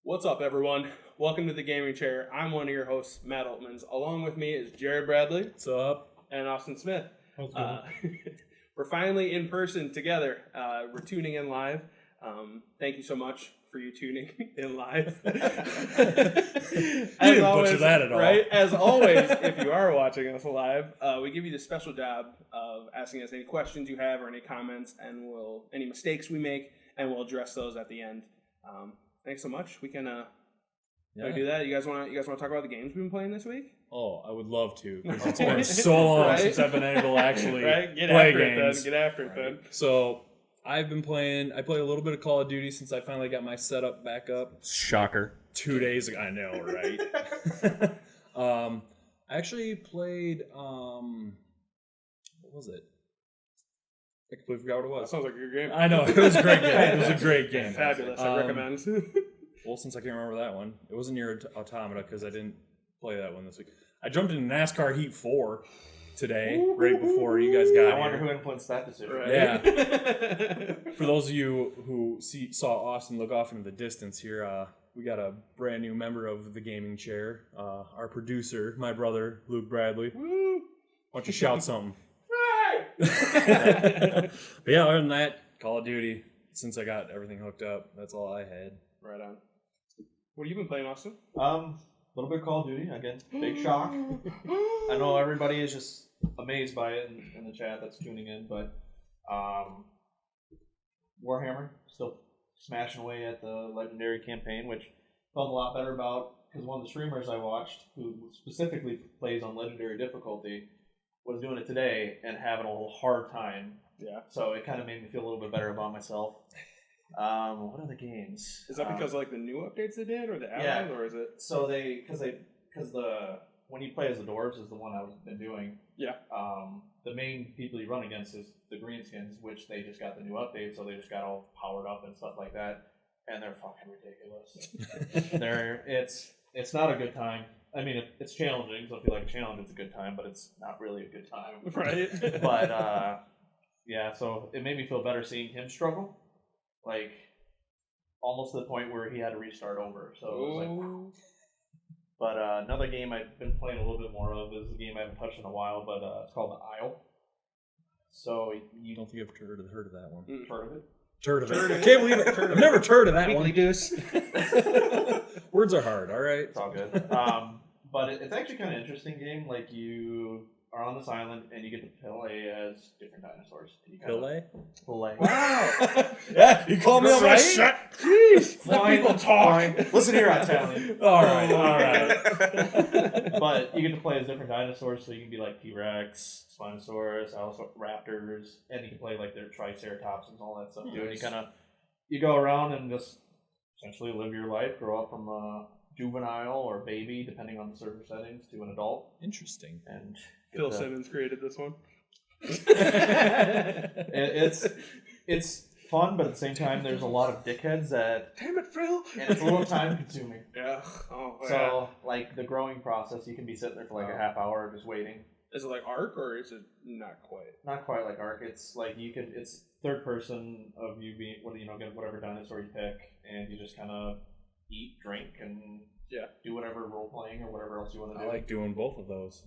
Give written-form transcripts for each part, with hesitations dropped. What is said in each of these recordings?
What's up, everyone? Welcome to the Gaming Chair. I'm one of your hosts, Matt Altmans. Along with me is Jared Bradley. What's up? And Austin Smith. How's it going? We're finally in person together. We're tuning in live. Thank you so much for you tuning in live. You didn't butcher that at all. Right? As always, if you are watching us live, we give you the special job of asking us any questions you have or any comments, and any mistakes we make, and we'll address those at the end. Thanks so much. We can we do that. You guys want to talk about the games we've been playing this week? Oh, I would love to, because it's been so long Right? since I've been able to actually Get play after games. It then. Get after it then. So I've been playing. I played a little bit of Call of Duty since I finally got my setup back up. Shocker. 2 days ago. I know, right? I actually played. What was it? I completely forgot what it That was. sounds like a good game. I know, it was a great game. It was a great game. Fabulous. I recommend. Well, since I can't remember that one, it wasn't near Automata because I didn't play that one this week. I jumped into NASCAR Heat 4 today, right before you guys got I wonder here. who influenced that decision. Right. Yeah. For those of you who saw Austin look off into the distance here, we got a brand new member of the Gaming Chair, our producer, my brother, Luke Bradley. Woo! Why don't you shout something? Right. But yeah, other than that, Call of Duty, since I got everything hooked up, that's all I had. Right on. What have you been playing, Austin? A little bit of Call of Duty again. Big shock. I know everybody is just amazed by it in the chat that's tuning in, but Warhammer still smashing away at the Legendary campaign, which felt a lot better about because one of the streamers I watched, who specifically plays on Legendary difficulty, was doing it today and having a little hard time. Yeah. So it kind of made me feel a little bit better about myself. What are the games? Is that because of the new updates they did, or the yeah. add-ons, or is it? So when you play as the dwarves is the one I've been doing. Yeah. The main people you run against is the greenskins, which they just got the new update, so they just got all powered up and stuff like that, and they're fucking ridiculous. It's not a good time. I mean, it's challenging, so if you like a challenge, it's a good time, but it's not really a good time. Right. But yeah, so it made me feel better seeing him struggle, like almost to the point where he had to restart over. So it was like. But another game I've been playing a little bit more of is a game I haven't touched in a while, but it's called The Isle. So you Don't think I've heard of that one. heard of it? Turd of it. I can't believe it. I've never heard of that one. Deuce. Words are hard, all right? It's all good. But it's actually kind of an interesting game. Like you are on this island and you get to play as different dinosaurs. Filet? Play. Wow. Yeah, you call me on my Right? shit. Jeez. Let Fine, people talk. fine. Listen here, Italian. All right. But you get to play as different dinosaurs, so you can be like T-Rex, Spinosaurus, Raptors, and you can play like their Triceratops and all that stuff too. And you go around and just essentially live your life, grow up from a juvenile or baby, depending on the server settings, to an adult. Interesting. And Phil Simmons created this one. it's fun, but at the same time, there's a lot of dickheads that, Damn it, Phil. and it's a little time consuming. Yeah. Oh, yeah. So, like the growing process, you can be sitting there for like a half hour just waiting. Is it like Ark, or is it not quite? Not quite like Ark. It's like it's third person of you being get whatever dinosaur you pick, and you just kind of eat, drink, and do whatever role playing or whatever else you want to do. I like doing both of those.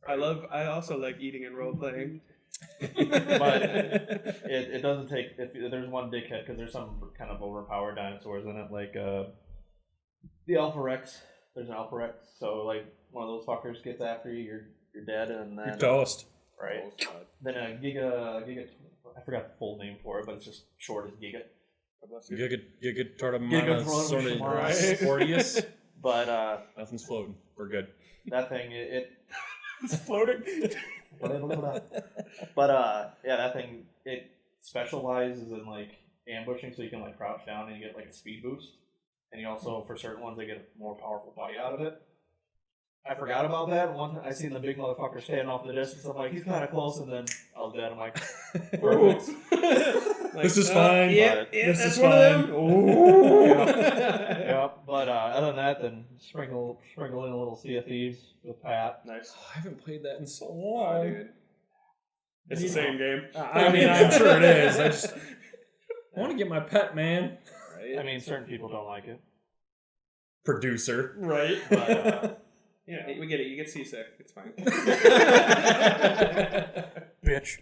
I also like eating and role playing. But it doesn't take. If there's one dickhead, because there's some kind of overpowered dinosaurs in it, like the Alpha Rex. There's an Alpha Rex, so like one of those fuckers gets after you, you're dead, and then You're toast. right. Then a Giga. I forgot the full name for it, but it's just short as Giga. Giga Tortamana Giga Sportius. But Nothing's floating. We're good. that thing It's floating. But yeah, that thing it specializes in like ambushing, so you can like crouch down and you get like a speed boost, and you also for certain ones they get a more powerful bite out of it. I forgot about that. One I seen the big motherfucker standing off in the distance. I'm like, he's kind of close, and then I was dead. I'm like, perfect. This is fine. Yeah, This that's is one fine. of them. Ooh. Yeah, but other than that, then sprinkle in a little Sea of Thieves with Pat. Nice. I haven't played that in so Oh, long. dude. It's the same game. I mean, I'm sure it is. I want to get my pet, man. Right? I mean, certain people don't like it. Producer. Right. But, Yeah, we get it. You get seasick. It's fine. bitch.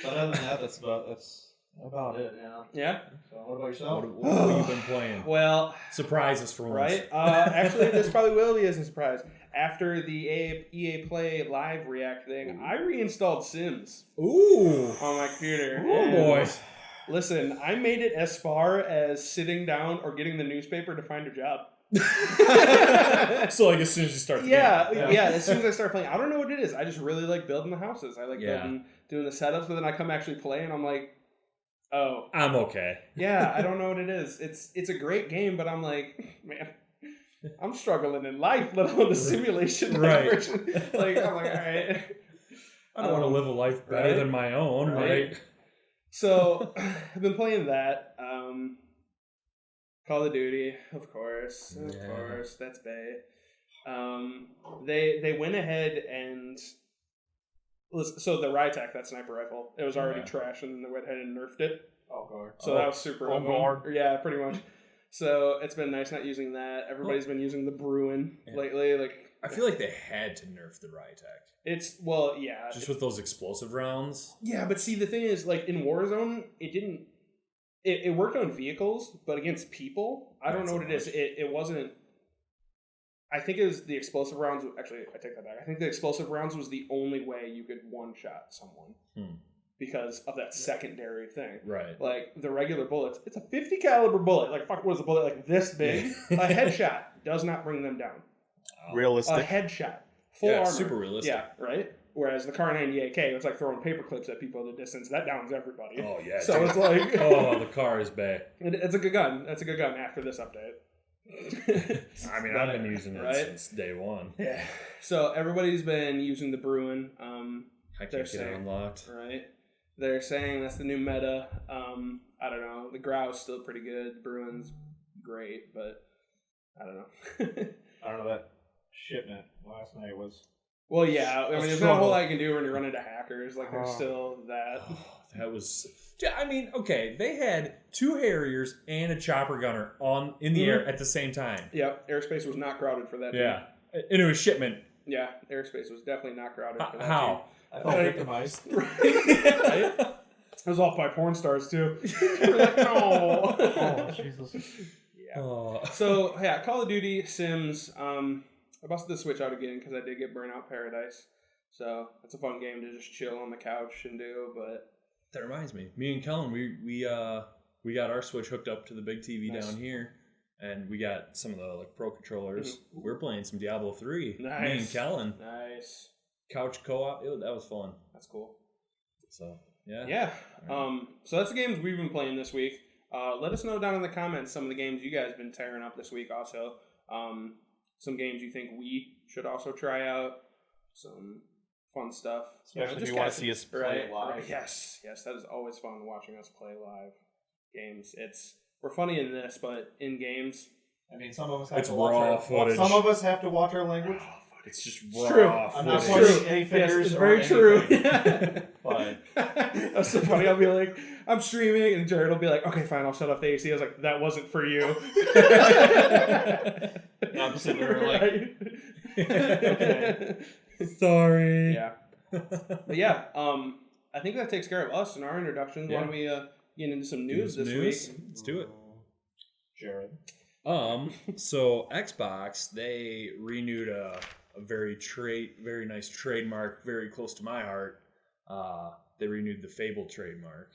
But other than that, that's about it. Yeah. Yeah. So what about yourself? What have you been playing? Well, Surprise us for once. right. Actually, this probably will be as a surprise. After the EA Play Live React thing, I reinstalled Sims Ooh. on my computer. Oh, And boy. Listen, I made it as far as sitting down or getting the newspaper to find a job. So like as soon as you start the Yeah, game. yeah. As soon as I start playing, I don't know what it is. I just really like building the houses. I like doing the setups, but then I come actually play, and I'm like, oh, I'm okay. yeah. I don't know what it is. It's a great game, but I'm like, man, I'm struggling in life, let alone the simulation Right. version. Like, I'm like, all right. I don't want to live a life better right? than my own, right? So I've been playing that. Call of Duty, of course, that's Bay. They went ahead and so the Rytec, that sniper rifle, it was already trash, and they went ahead and nerfed it. Oh god. So that was super. Oh god. Yeah, pretty much. So it's been nice not using that. Everybody's been using the Bruin lately. Like I feel like they had to nerf the Rytec. it's yeah. Just with those explosive rounds. Yeah, but see, the thing is, like in Warzone, it didn't. It worked on vehicles, but against people, I don't know what it is. It wasn't. I think it was the explosive rounds. Actually, I take that back. I think the explosive rounds was the only way you could one-shot someone because of that secondary thing. Right. Like the regular bullets, it's a 50 caliber bullet. Like fuck, what is a bullet like this big? A headshot does not bring them down. Realistic. A headshot, full armor, super realistic. Yeah, right. Whereas the Kar 90 AK, it's like throwing paper clips at people at a distance. That downs everybody. Oh yeah. So dude. it's like, oh, the car is bad. it's a good gun. That's a good gun after this update. I mean, I've been using it right? since day one. Yeah. So everybody's been using the Bruin. I They're can't get it saying- unlocked. Right. They're saying that's the new meta. I don't know. The Grau's still pretty good. Bruin's great, but I don't know. I don't know, that shipment last night was. Well, yeah. I mean, there's not a whole lot you can do when you run into hackers. Like, there's still that. Oh, that was. I mean, okay, they had 2 Harriers and a chopper gunner in the air at the same time. Yep. Airspace was not crowded for that. Yeah, and it was shipment. Yeah. Airspace was definitely not crowded for that. How? I felt victimized. Right? It was off by porn stars, too. You're like, no. Oh, Jesus. Yeah. Oh. So, yeah, Call of Duty, Sims. I busted the Switch out again because I did get Burnout Paradise. So, it's a fun game to just chill on the couch and do, but... That reminds me. Me and Kellen, we got our Switch hooked up to the big TV down here, and we got some of the like Pro controllers. We're playing some Diablo 3. Nice. Me and Kellen. Nice. Couch co-op. That was fun. That's cool. So, yeah. Yeah. So that's the games we've been playing this week. Let us know down in the comments some of the games you guys have been tearing up this week also. Some games you think we should also try out. Some fun stuff. Especially if you want to see us play live. Right. Yes, that is always fun watching us play live games. We're funny in this, but in games, I mean, some of us have It's to watch raw our footage. Some of us have to watch our language. It's just It's raw true. I'm not footage. pointing any fingers. it's or very true. anything. But That's so funny. I'll be like, I'm streaming, and Jared will be like, okay, fine, I'll shut off the AC. I was like, that wasn't for you. I'm sitting there like, okay. Sorry. Yeah. But yeah, I think that takes care of us and our introductions. Yeah. Why don't we get into some news this week? Let's do it. Jared. So Xbox, they renewed a very nice trademark, very close to my heart. They renewed the Fable trademark.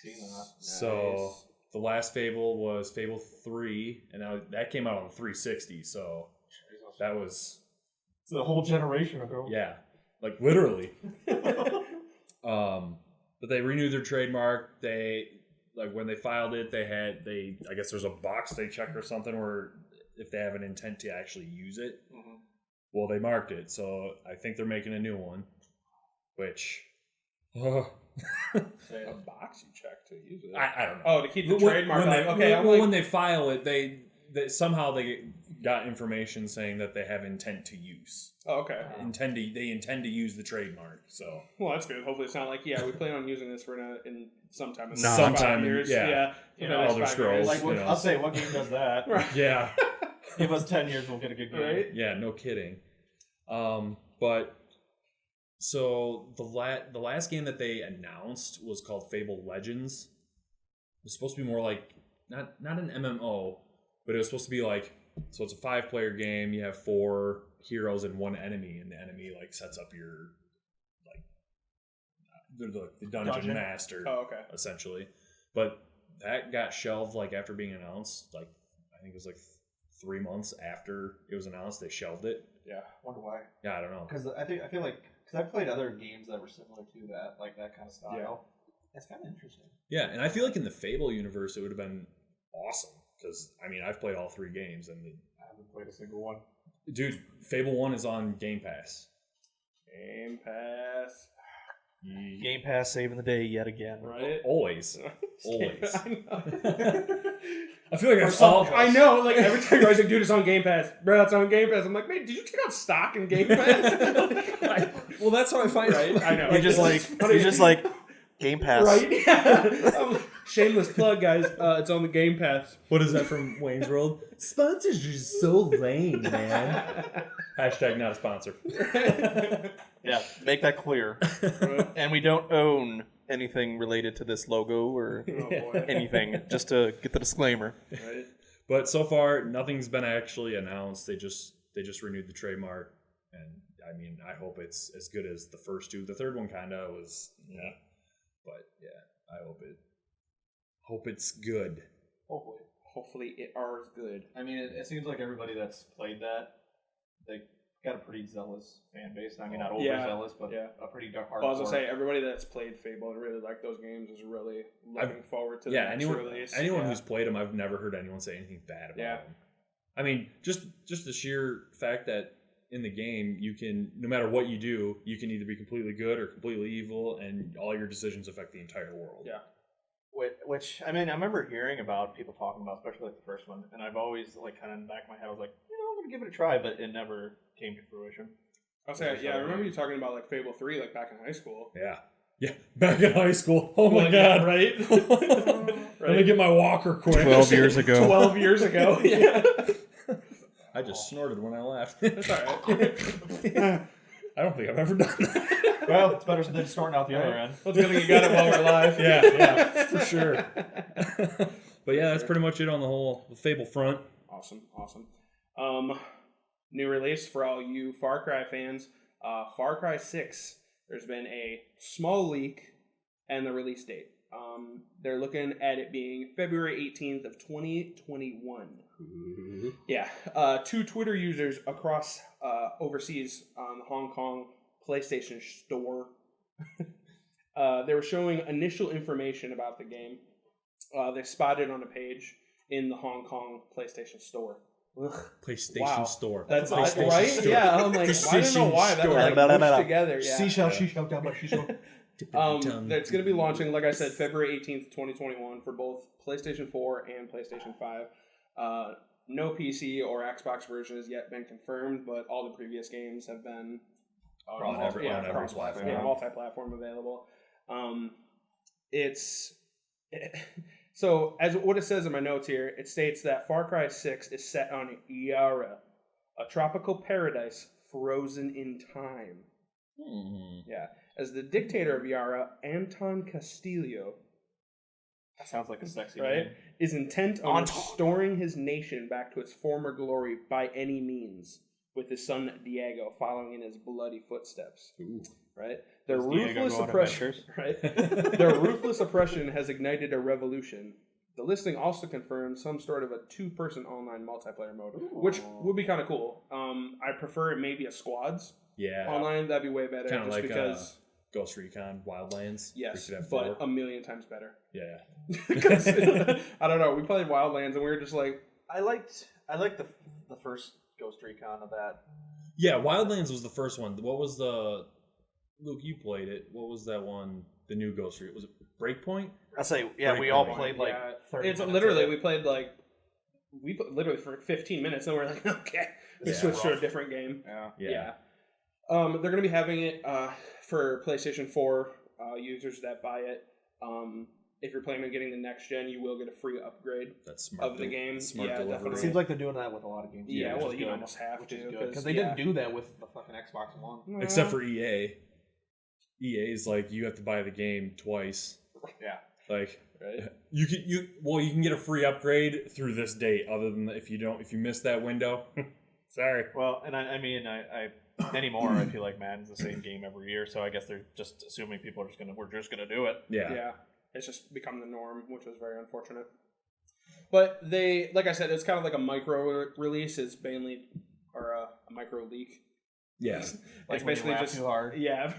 See that? So the last Fable was Fable 3, and that came out on the 360. So that was It's a whole generation ago. yeah, like literally. But they renewed their trademark. They like when they filed it, I guess there's a box they check or something where if they have an intent to actually use it. Mm-hmm. Well, they marked it, so I think they're making a new one. Which A box you check to use it. I don't know. Oh, to keep the When- trademark. when Like, they, okay, I'm well, like, when they file it, they somehow they got information saying that they have intent to use. oh, okay. They intend to use the trademark. So Well, that's good. Hopefully, it's not like we plan on using this for in sometime in the Sometime 5 years. yeah. You The know, next Elder 5 Scrolls, years. like you know. I'll say, what game does that? Right. Yeah. Give us 10 years, we'll get a good game. Right? Yeah, no kidding. But so the last game that they announced was called Fable Legends. It was supposed to be more like not an MMO, but it was supposed to be like, so it's a 5-player game. You have 4 heroes and 1 enemy, and the enemy like sets up your like the dungeon master, Oh, okay. essentially. But that got shelved like after being announced. Like I think it was like 3 months after it was announced, they shelved it. Yeah. Wonder why? Yeah, I don't know. Because I feel like I played other games that were similar to that, like that kind of style. Yeah. It's kind of interesting. Yeah, and I feel like in the Fable universe, it would have been awesome. Because, I mean, I've played all 3 games. And I haven't played a single one. dude, Fable 1 is on Game Pass. Game Pass. Game Pass saving the day yet again. Right? Always. Always. I know. I feel like that's all. I know, like every time you're like, dude, it's on Game Pass. Bro, it's on Game Pass. I'm like, man, did you take out stock in Game Pass? Well, that's how I find Right? I know. You're just like Game Pass. Right? Yeah. Shameless plug, guys. It's on the Game Pass. What is that from Wayne's World? Sponsors are so lame, man. Hashtag not a sponsor. Yeah, make that clear. And we don't own anything related to this logo or Oh, boy. anything. Just to get the disclaimer. Right? But so far, nothing's been actually announced. They just renewed the trademark, and I mean, I hope it's as good as the first 2. The third one kind of was, yeah, but yeah, I hope it's good. Hopefully. It are good. I mean, it seems like everybody that's played that, they got a pretty zealous fan base. I mean, not overzealous, but a pretty hardcore. Well, I was gonna say, everybody that's played Fable and really liked those games is really looking forward to the next release. Anyone who's played them, I've never heard anyone say anything bad about them. I mean, just the sheer fact that in the game, you can, no matter what you do, you can either be completely good or completely evil, and all your decisions affect the entire world. Yeah. Which, I mean, I remember hearing about people talking about, especially like the first one, and I've always, like, kind of in the back of my head, I was like, I'm going to give it a try, but it never came to fruition. I'll say, I remember you talking about like Fable 3, like back in high school. Yeah, back in high school. Oh my god, right? Let me get my walker quick. 12 years ago. 12 years ago. Yeah. I just snorted when I laughed. That's all right. I don't think I've ever done that. Well, it's better than snorting out the other end. Well, it's good that you got it while we're live. Yeah, for sure. But yeah, that's pretty much it on the whole Fable front. Awesome. New release for all you Far Cry fans. Far Cry 6. There's been a small leak and the release date. They're looking at it being February 18th of 2021. Yeah. 2 Twitter users across overseas on the Hong Kong PlayStation Store. They were showing initial information about the game. They spotted on a page in the Hong Kong PlayStation Store. Ugh. PlayStation Store. That's PlayStation right. Store. Yeah, I'm like, I don't know why that was like pushed together. Yeah. Seashell, down by seashell. It's going to be launching, like I said, February 18th, 2021 for both PlayStation 4 and PlayStation 5. No PC or Xbox version has yet been confirmed, but all the previous games have been On every platform. Yeah, multi-platform available. So, as what it says in my notes here, it states that Far Cry 6 is set on Yara, a tropical paradise frozen in time. Yeah. As the dictator of Yara, Anton Castillo, That sounds like a sexy right, name. is intent on restoring his nation back to its former glory by any means, with his son Diego following in his bloody footsteps. Ooh. Right? Their Does Diego ruthless go on oppression, adventures? right? Their ruthless oppression has ignited a revolution. The listing also confirms some sort of a 2-person online multiplayer mode, which would be kind of cool. I prefer it maybe a squads online. That'd be way better. Kind of like because Ghost Recon Wildlands. yes, We could have but 4. a million times better. Yeah. Because I don't know. We played Wildlands and we were just like, I liked the first Ghost Recon of that. Yeah, Wildlands was the first one. What was the... Luke, you played it. What was that one? The new Ghost Recon. Was it Breakpoint? I say, Breakpoint. we all played like yeah, 30 it's minutes literally of it. we played literally for 15 minutes and we're like, okay, we switched to a different game. Yeah. They're going to be having it for PlayStation 4 users that buy it. if you're planning on getting the next gen, you will get a free upgrade That's smart. of the game. Smart Yeah, delivery. definitely. It seems like they're doing that with a lot of games. Yeah, which well, is you good, almost have which to, is good 'cause, because they yeah. didn't do that with the fucking Xbox One. Except for EA. EA is like you have to buy the game twice. Yeah. Like Right. you can get a free upgrade through this date. Other than if you miss that window, sorry. Well, and I mean, I anymore I feel like Madden's the same game every year, so I guess they're just assuming people are we're just gonna do it. Yeah. It's just become the norm, which was very unfortunate. But they, like I said, it's kind of like a micro release. It's mainly, or a micro leak. Yeah. Like It's basically when you laugh just too hard. Yeah.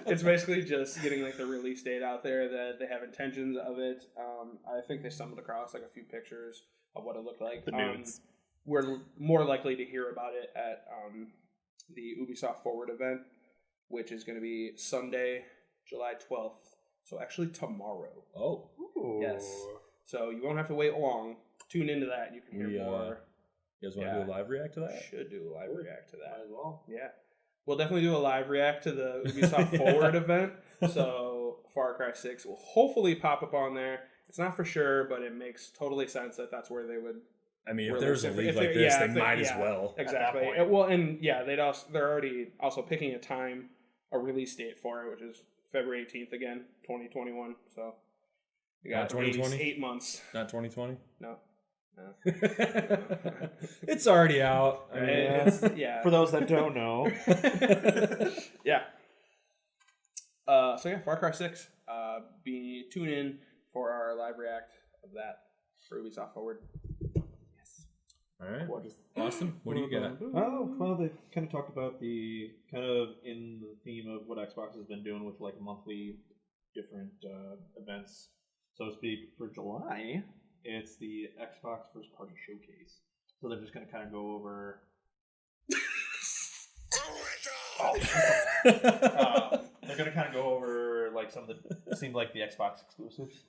It's basically just getting like the release date out there that they have intentions of it. I think they stumbled across like a few pictures of what it looked like. The nudes. We're more likely to hear about it at the Ubisoft Forward event, which is going to be Sunday, July 12th. So actually tomorrow. Oh. Ooh. Yes. So you won't have to wait long. Tune into that. You can hear more. You guys want to do a live react to that? Should do a live react to that. Might as well. Yeah. We'll definitely do a live react to the Ubisoft Forward event. So Far Cry 6 will hopefully pop up on there. It's not for sure, but it makes totally sense that that's where they would. I mean, if Release there's a it. league If like it- this, yeah, they if it- might as yeah. well. Exactly. point. Well, and yeah, they're already also picking a time, a release date for it, which is February 18th again, 2021. So you got Not 2020? 8 months. Not 2020. No. It's already out. I mean, Yeah. For those that don't know, Yeah. So yeah, Far Cry 6. Tune in for our live react of that for Ubisoft Forward. Yes. all right. Austin, what do you got? Oh, well, they kind of talked about the kind of in the theme of what Xbox has been doing with like monthly different events, so to speak. For July, it's the Xbox First Party Showcase. So they're just going to kind of go over. They're going to kind of go over like some of the seemed like the Xbox exclusives.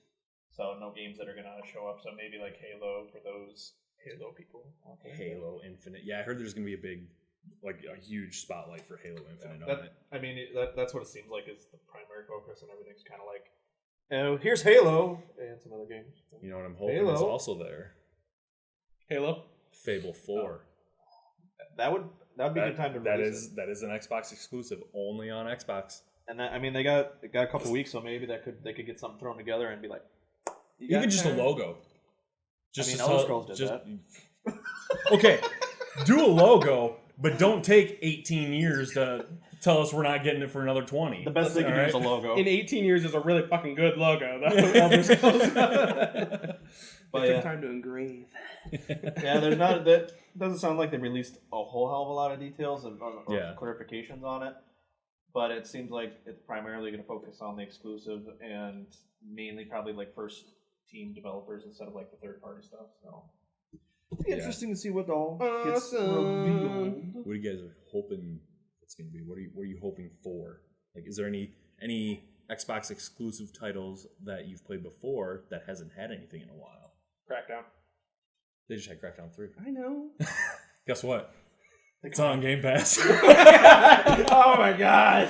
So no games that are going to show up. So maybe like Halo for those Halo people. Halo Infinite. Yeah, I heard there's gonna be a huge spotlight for Halo Infinite on it. I mean, that's what it seems like is the primary focus, and everything's kind of like, oh, here's Halo and some other games. You know what I'm hoping Halo. is also there. Halo. Fable 4. That would be a good time to release it. That is an Xbox exclusive, only on Xbox. And that, I mean, they got a couple weeks, so maybe they could get something thrown together and be like, Even just a logo. I mean, Elder Scrolls did that. Okay, do a logo, but don't take 18 years to tell us we're not getting it for another 20. The best they can do is a logo. In 18 years is a really fucking good logo. Elder Scrolls. But It yeah. took time to engrave. Yeah, there's not. That doesn't sound like they released a whole hell of a lot of details or clarifications on it. But it seems like it's primarily going to focus on the exclusive and mainly probably like first team developers instead of like the third party stuff. So it'll be interesting to see what all gets revealed. What are you guys hoping it's going to be? What are you hoping for? Like, is there any Xbox exclusive titles that you've played before that hasn't had anything in a while? Crackdown. They just had Crackdown 3. I know. Guess what? It's on Game Pass. Oh my god.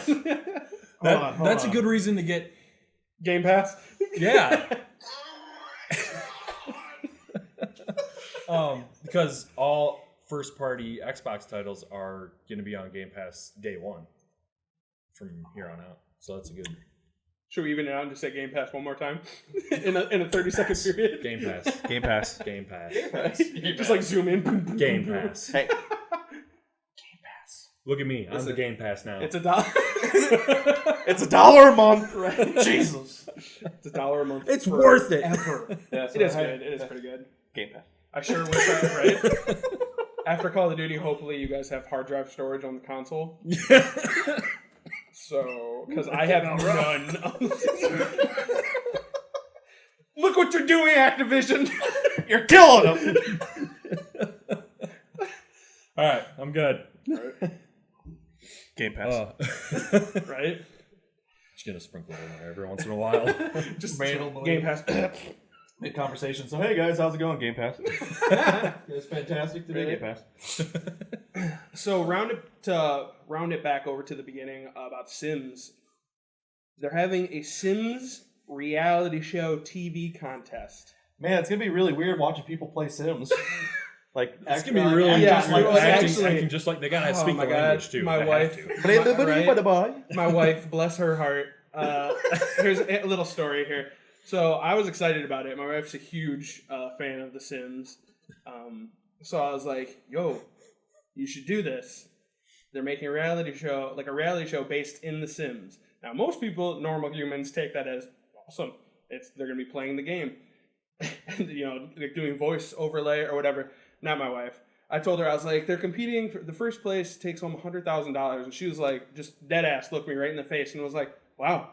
That's a good reason to get. Game Pass. Yeah. Because all first party Xbox titles are going to be on Game Pass day one from here on out. So that's a good Should we even it out and just say Game Pass one more time in a 30-second period? Game Pass. Game Pass. Game Pass. Just like zoom in. Game Pass. Hey, Look at me. I'm Listen, the Game Pass now. It's $1. it's $1 a month. Right. Jesus. It's $1 a month. It's worth it. Ever. Yeah, It is good. It is pretty good. Game Pass. I sure wish that, right? After Call of Duty, hopefully you guys have hard drive storage on the console. So, because I have none. Look what you're doing, Activision. You're killing them. All right, I'm good. Game Pass. Right? Just gonna sprinkle it in there every once in a while. Just randomly. Game Pass. Mid conversation. So, hey guys, how's it going? Game Pass. It's fantastic today. Really? Game Pass. So round it back over to the beginning about Sims. They're having a Sims reality show TV contest. Man, it's gonna be really weird watching people play Sims. Like It's gonna be really Yeah, just like like, acting, actually- acting just like they gotta speak the language too. My They wife, have to. my wife, bless her heart. Here's a little story here. So I was excited about it. My wife's a huge fan of The Sims. So I was like, "Yo, you should do this." They're making a reality show based in The Sims. Now, most people, normal humans, take that as awesome. They're gonna be playing the game, and, like doing voice overlay or whatever. Not my wife. I told her, I was like, they're competing for the first place takes home $100,000, and she was like, just dead ass, looked me right in the face, and was like, "Wow,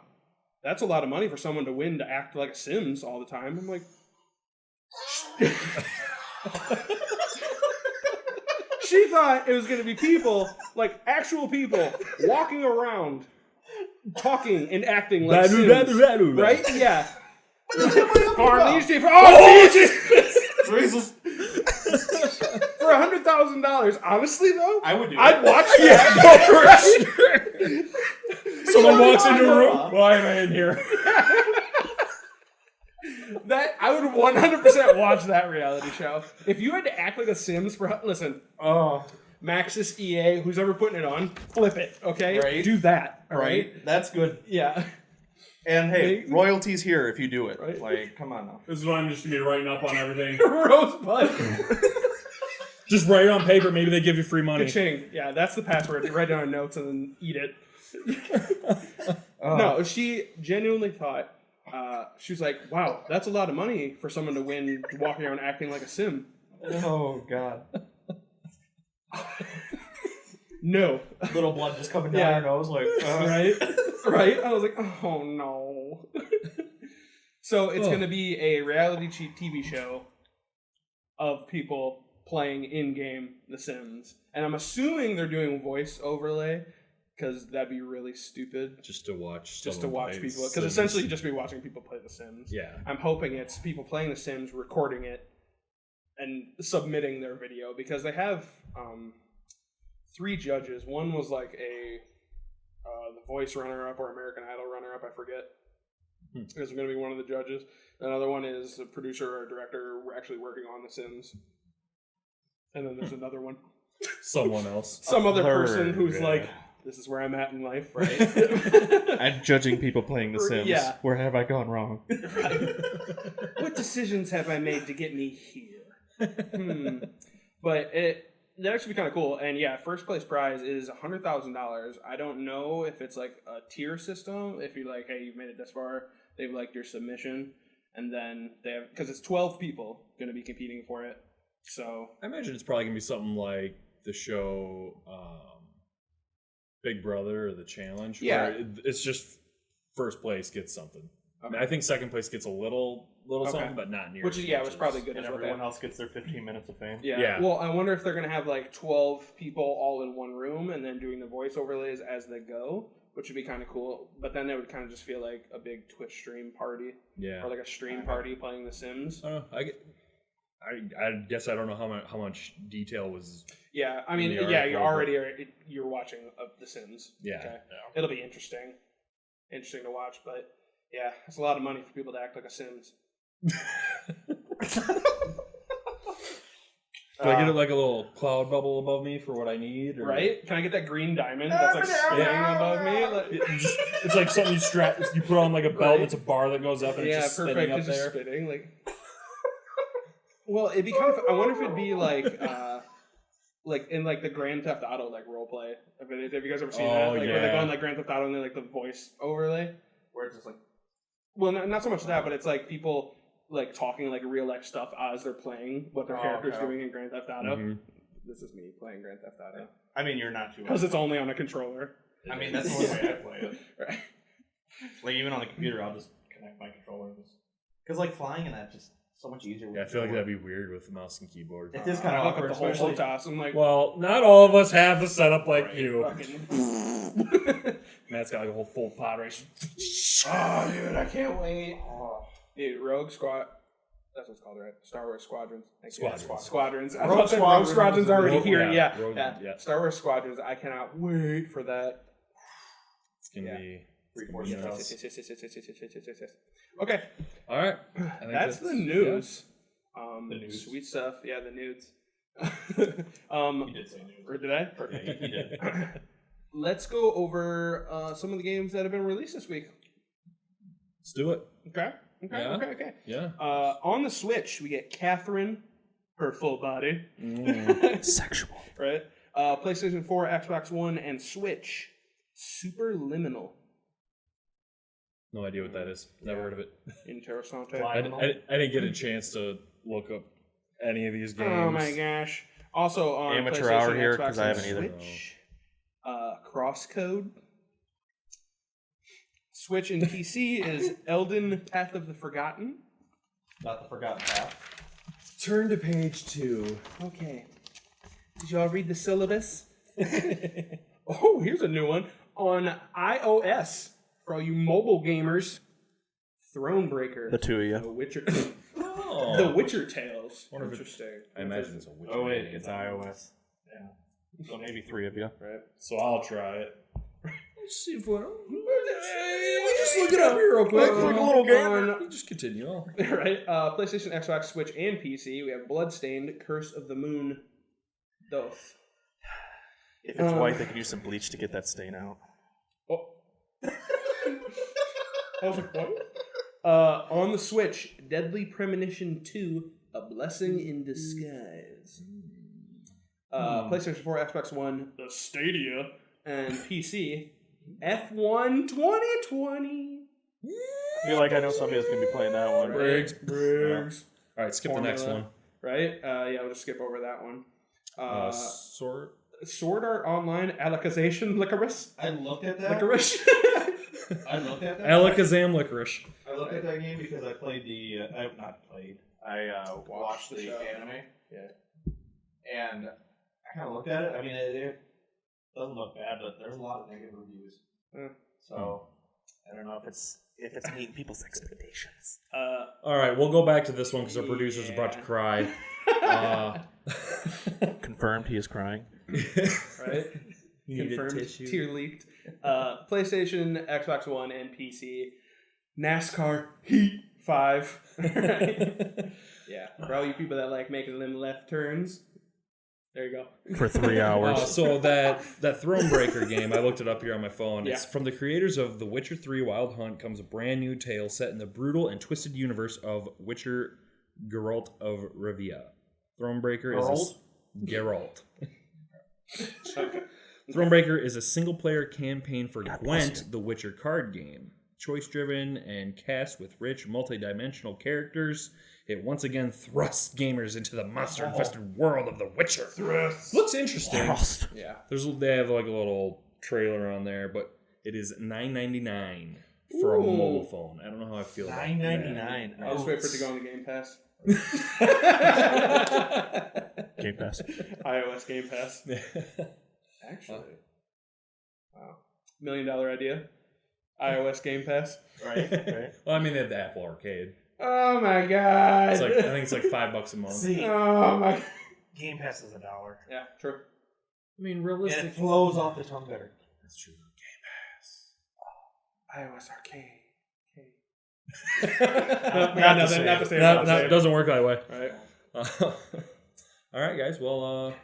that's a lot of money for someone to win to act like a Sims all the time." I'm like, she thought it was going to be people, like actual people, walking around, talking and acting like Sims, right? Yeah. Jesus. For $100,000, honestly though, I would do I'd that. watch that. Someone walks into a room. Why am I in here? That I would 100% watch that reality show. If you had to act like a Sims Oh, Maxis, EA, who's ever putting it on, flip it, okay? Right. Do that, all right? right. That's good. Yeah. And hey, Maybe. royalties here if you do it. Right. Like, come on now. This is what I'm just gonna be writing up on everything. Rosebud. Just write it on paper. Maybe they give you free money. Ka-ching. Yeah, that's the password. You write down notes and then eat it. No, she genuinely thought, she was like, "Wow, that's a lot of money for someone to win walking around acting like a Sim." Oh God. No. Little blood just coming down Yeah. your nose, like Right? Right? I was like, "Oh no." So it's going to be a reality TV show of people playing in-game The Sims. And I'm assuming they're doing voice overlay, because that'd be really stupid. Just to watch. Just to someone watch play people. Because Sims. essentially you'd just be watching people play The Sims. Yeah. I'm hoping it's people playing The Sims, recording it, and submitting their video, because they have 3 judges. One was like the Voice runner-up or American Idol runner-up, I forget. Is going to be one of the judges. Another one is a producer or director actually working on The Sims. And then there's another one. Someone else. Some other person third, who's yeah. like, "This is where I'm at in life." Right. I'm judging people playing The Sims. Yeah. Where have I gone wrong? What decisions have I made to get me here? But that actually be kind of cool. And yeah, first place prize is $100,000. I don't know if it's like a tier system. If you're like, "Hey, you've made it this far," they've liked your submission, and then they have, because it's 12 people going to be competing for it. So I imagine it's probably gonna be something like the show Big Brother or The Challenge. Yeah. Where it's just first place gets something. I mean, Okay. I think second place gets a little Okay. something, but not near. which is as yeah, much was as- probably good And as what everyone they. else gets their 15 minutes of fame. Yeah. Yeah. Well, I wonder if they're going to have like 12 people all in one room and then doing the voice overlays as they go, which would be kind of cool. But then it would kind of just feel like a big Twitch stream party, Yeah. or like a stream party playing The Sims. I don't know. I guess I don't know how much detail was. Yeah, I mean, In the yeah, article, you're watching The Sims. Yeah. Okay. It'll be interesting to watch. But yeah, it's a lot of money for people to act like a Sims. Do I get like a little cloud bubble above me for what I need? Or? Right? Can I get that green diamond that's like spinning above me? Like, It's like something you strap. You put on like a belt. Right. It's a bar that goes up and yeah, it's just perfect. spinning up It's just there. spinning like. Well, it'd be kind of. I wonder if it'd be like in like the Grand Theft Auto like role play. Have you guys ever seen that? Oh, Like where they go yeah. on like Grand Theft Auto and they like the voice overlay. Where it's just like, Well, not so much that, but it's like people like talking like real life stuff as they're playing what their character's okay. doing in Grand Theft Auto. Mhm. This is me playing Grand Theft Auto I mean, you're not too. because it's only on a controller. I mean, that's the only way I play it. Right. Like even on the computer, I'll just connect my controller. Because like flying in that just so much easier. with Yeah, I feel like the that'd be weird with mouse and keyboard. It is kind of I look awkward, up the whole especially. HOTAS. I'm like, Well, not all of us have the setup like Right. you. fucking. Matt's got like a whole full pod race. Oh, dude, I can't wait. Dude, Rogue Squad. That's what it's called, right? Star Wars Squadrons. Thank you. Squadrons. Squadrons. I Rogue thought that Rogue Squadrons Squadrons was already Rogue- here. yeah, Yeah. Rogue- Yeah. yeah. Star Wars Squadrons. I cannot wait for that. It's gonna Yeah. be. Reforce Yeah. House. Okay, All right. I think that's the news. The news. Sweet stuff. Yeah, the nudes. He did say news. Or did I? Yeah, Perfect. he did. Let's go over some of the games that have been released this week. Let's do it. Okay. Yeah. Okay. Yeah. On the Switch, we get Catherine, her full body. Sexual. Right? PlayStation 4, Xbox One, and Switch. Superliminal. No idea what that is. Never heard of it. Interessante. I didn't get a chance to look up any of these games. Oh my gosh. Also on Amateur PlayStation, hour here, Xbox, 'cause I and haven't either. Switch, Crosscode. Switch and PC is Elden Path of the Forgotten. Not the Forgotten Path. Turn to page 2. Okay. Did y'all read the syllabus? Oh, here's a new one. On iOS, for all you mobile gamers, Thronebreaker. The two of you. The Witcher. Oh. The Witcher Tales. Wonder if it- Interesting. I imagine it's a Witcher. Oh wait, game. it's iOS. Yeah. So maybe three of you. Right. So I'll try it. Let's see if we'll just look it up here real quick. Like a little gamer. You just continue. Right. PlayStation, Xbox, Switch, and PC. We have Bloodstained, Curse of the Moon, Doth. If it's white, they can use some bleach to get that stain out. Oh. I was like, what? On the Switch, Deadly Premonition 2, A Blessing in Disguise. PlayStation 4, Xbox One, The Stadia, and PC, F1 2020. I feel like I know somebody that's going to be playing that one. Briggs. Briggs. All right, skip the next Formula. one. Right? Yeah, we'll just skip over that one. Sword Art Online, Alicization, Licorice. I looked at that. Licorice. I looked at that. Alakazam Licorice. I looked at that game because I played the. I watched the show. anime. Yeah. And I kind of looked at it. I mean, it doesn't look bad, but there's a lot of negative reviews. So I don't know if it's meeting people's expectations. All right, we'll go back to this one because our producer's about to cry. Confirmed, he is crying. Right? Confirmed. Tear leaked. PlayStation, Xbox One, and PC. NASCAR Heat 5. Right? Yeah. For all you people that like making them left turns, there you go. For 3 hours. So that Thronebreaker game, I looked it up here on my phone. Yeah. It's from the creators of The Witcher 3 Wild Hunt comes a brand new tale set in the brutal and twisted universe of Witcher Geralt of Rivia. Thronebreaker is Geralt. Thronebreaker is a single-player campaign for Gwent, the Witcher card game. Choice-driven and cast with rich, multi-dimensional characters, it once again thrusts gamers into the monster-infested world of The Witcher. Looks interesting. Yeah. They have like a little trailer on there, but it is $9.99 for a mobile phone. I don't know how I feel about that. $9.99. I'll just wait for it to go on the Game Pass. Game Pass. iOS Game Pass. Actually. Wow. $1 million idea. iOS Game Pass. right. Well, I mean, they have the Apple Arcade. Oh my god. It's like, I think it's like $5 a month. See, Oh my. Game Pass is $1. Yeah, true. I mean, And realistically, it flows off the tongue better. that's true. iOS Arcade. Not no, the same. not the same. No, not the no, same. it doesn't work that way. Right. All right, guys. Well,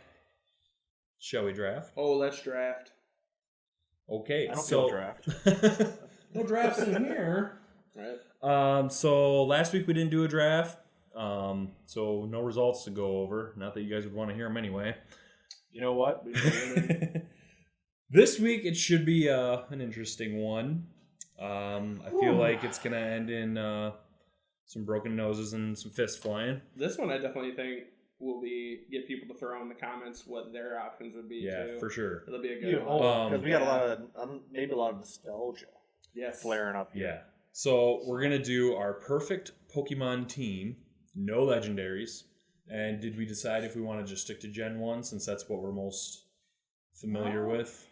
shall we draft? Oh, let's draft. Okay. I don't so feel draft. No drafts in here. Right. So last week we didn't do a draft. So no results to go over. Not that you guys would want to hear them anyway. You know what? This week it should be an interesting one. I feel like it's gonna end in some broken noses and some fists flying. This one I definitely think will get people to throw in the comments what their options would be. Yeah, too. for sure. It'll be a You good one. hold Because we got a lot of, maybe a lot of nostalgia Yes. flaring up here. Yeah. So we're gonna do our perfect Pokemon team, no legendaries. And did we decide if we want to just stick to Gen 1 since that's what we're most familiar with?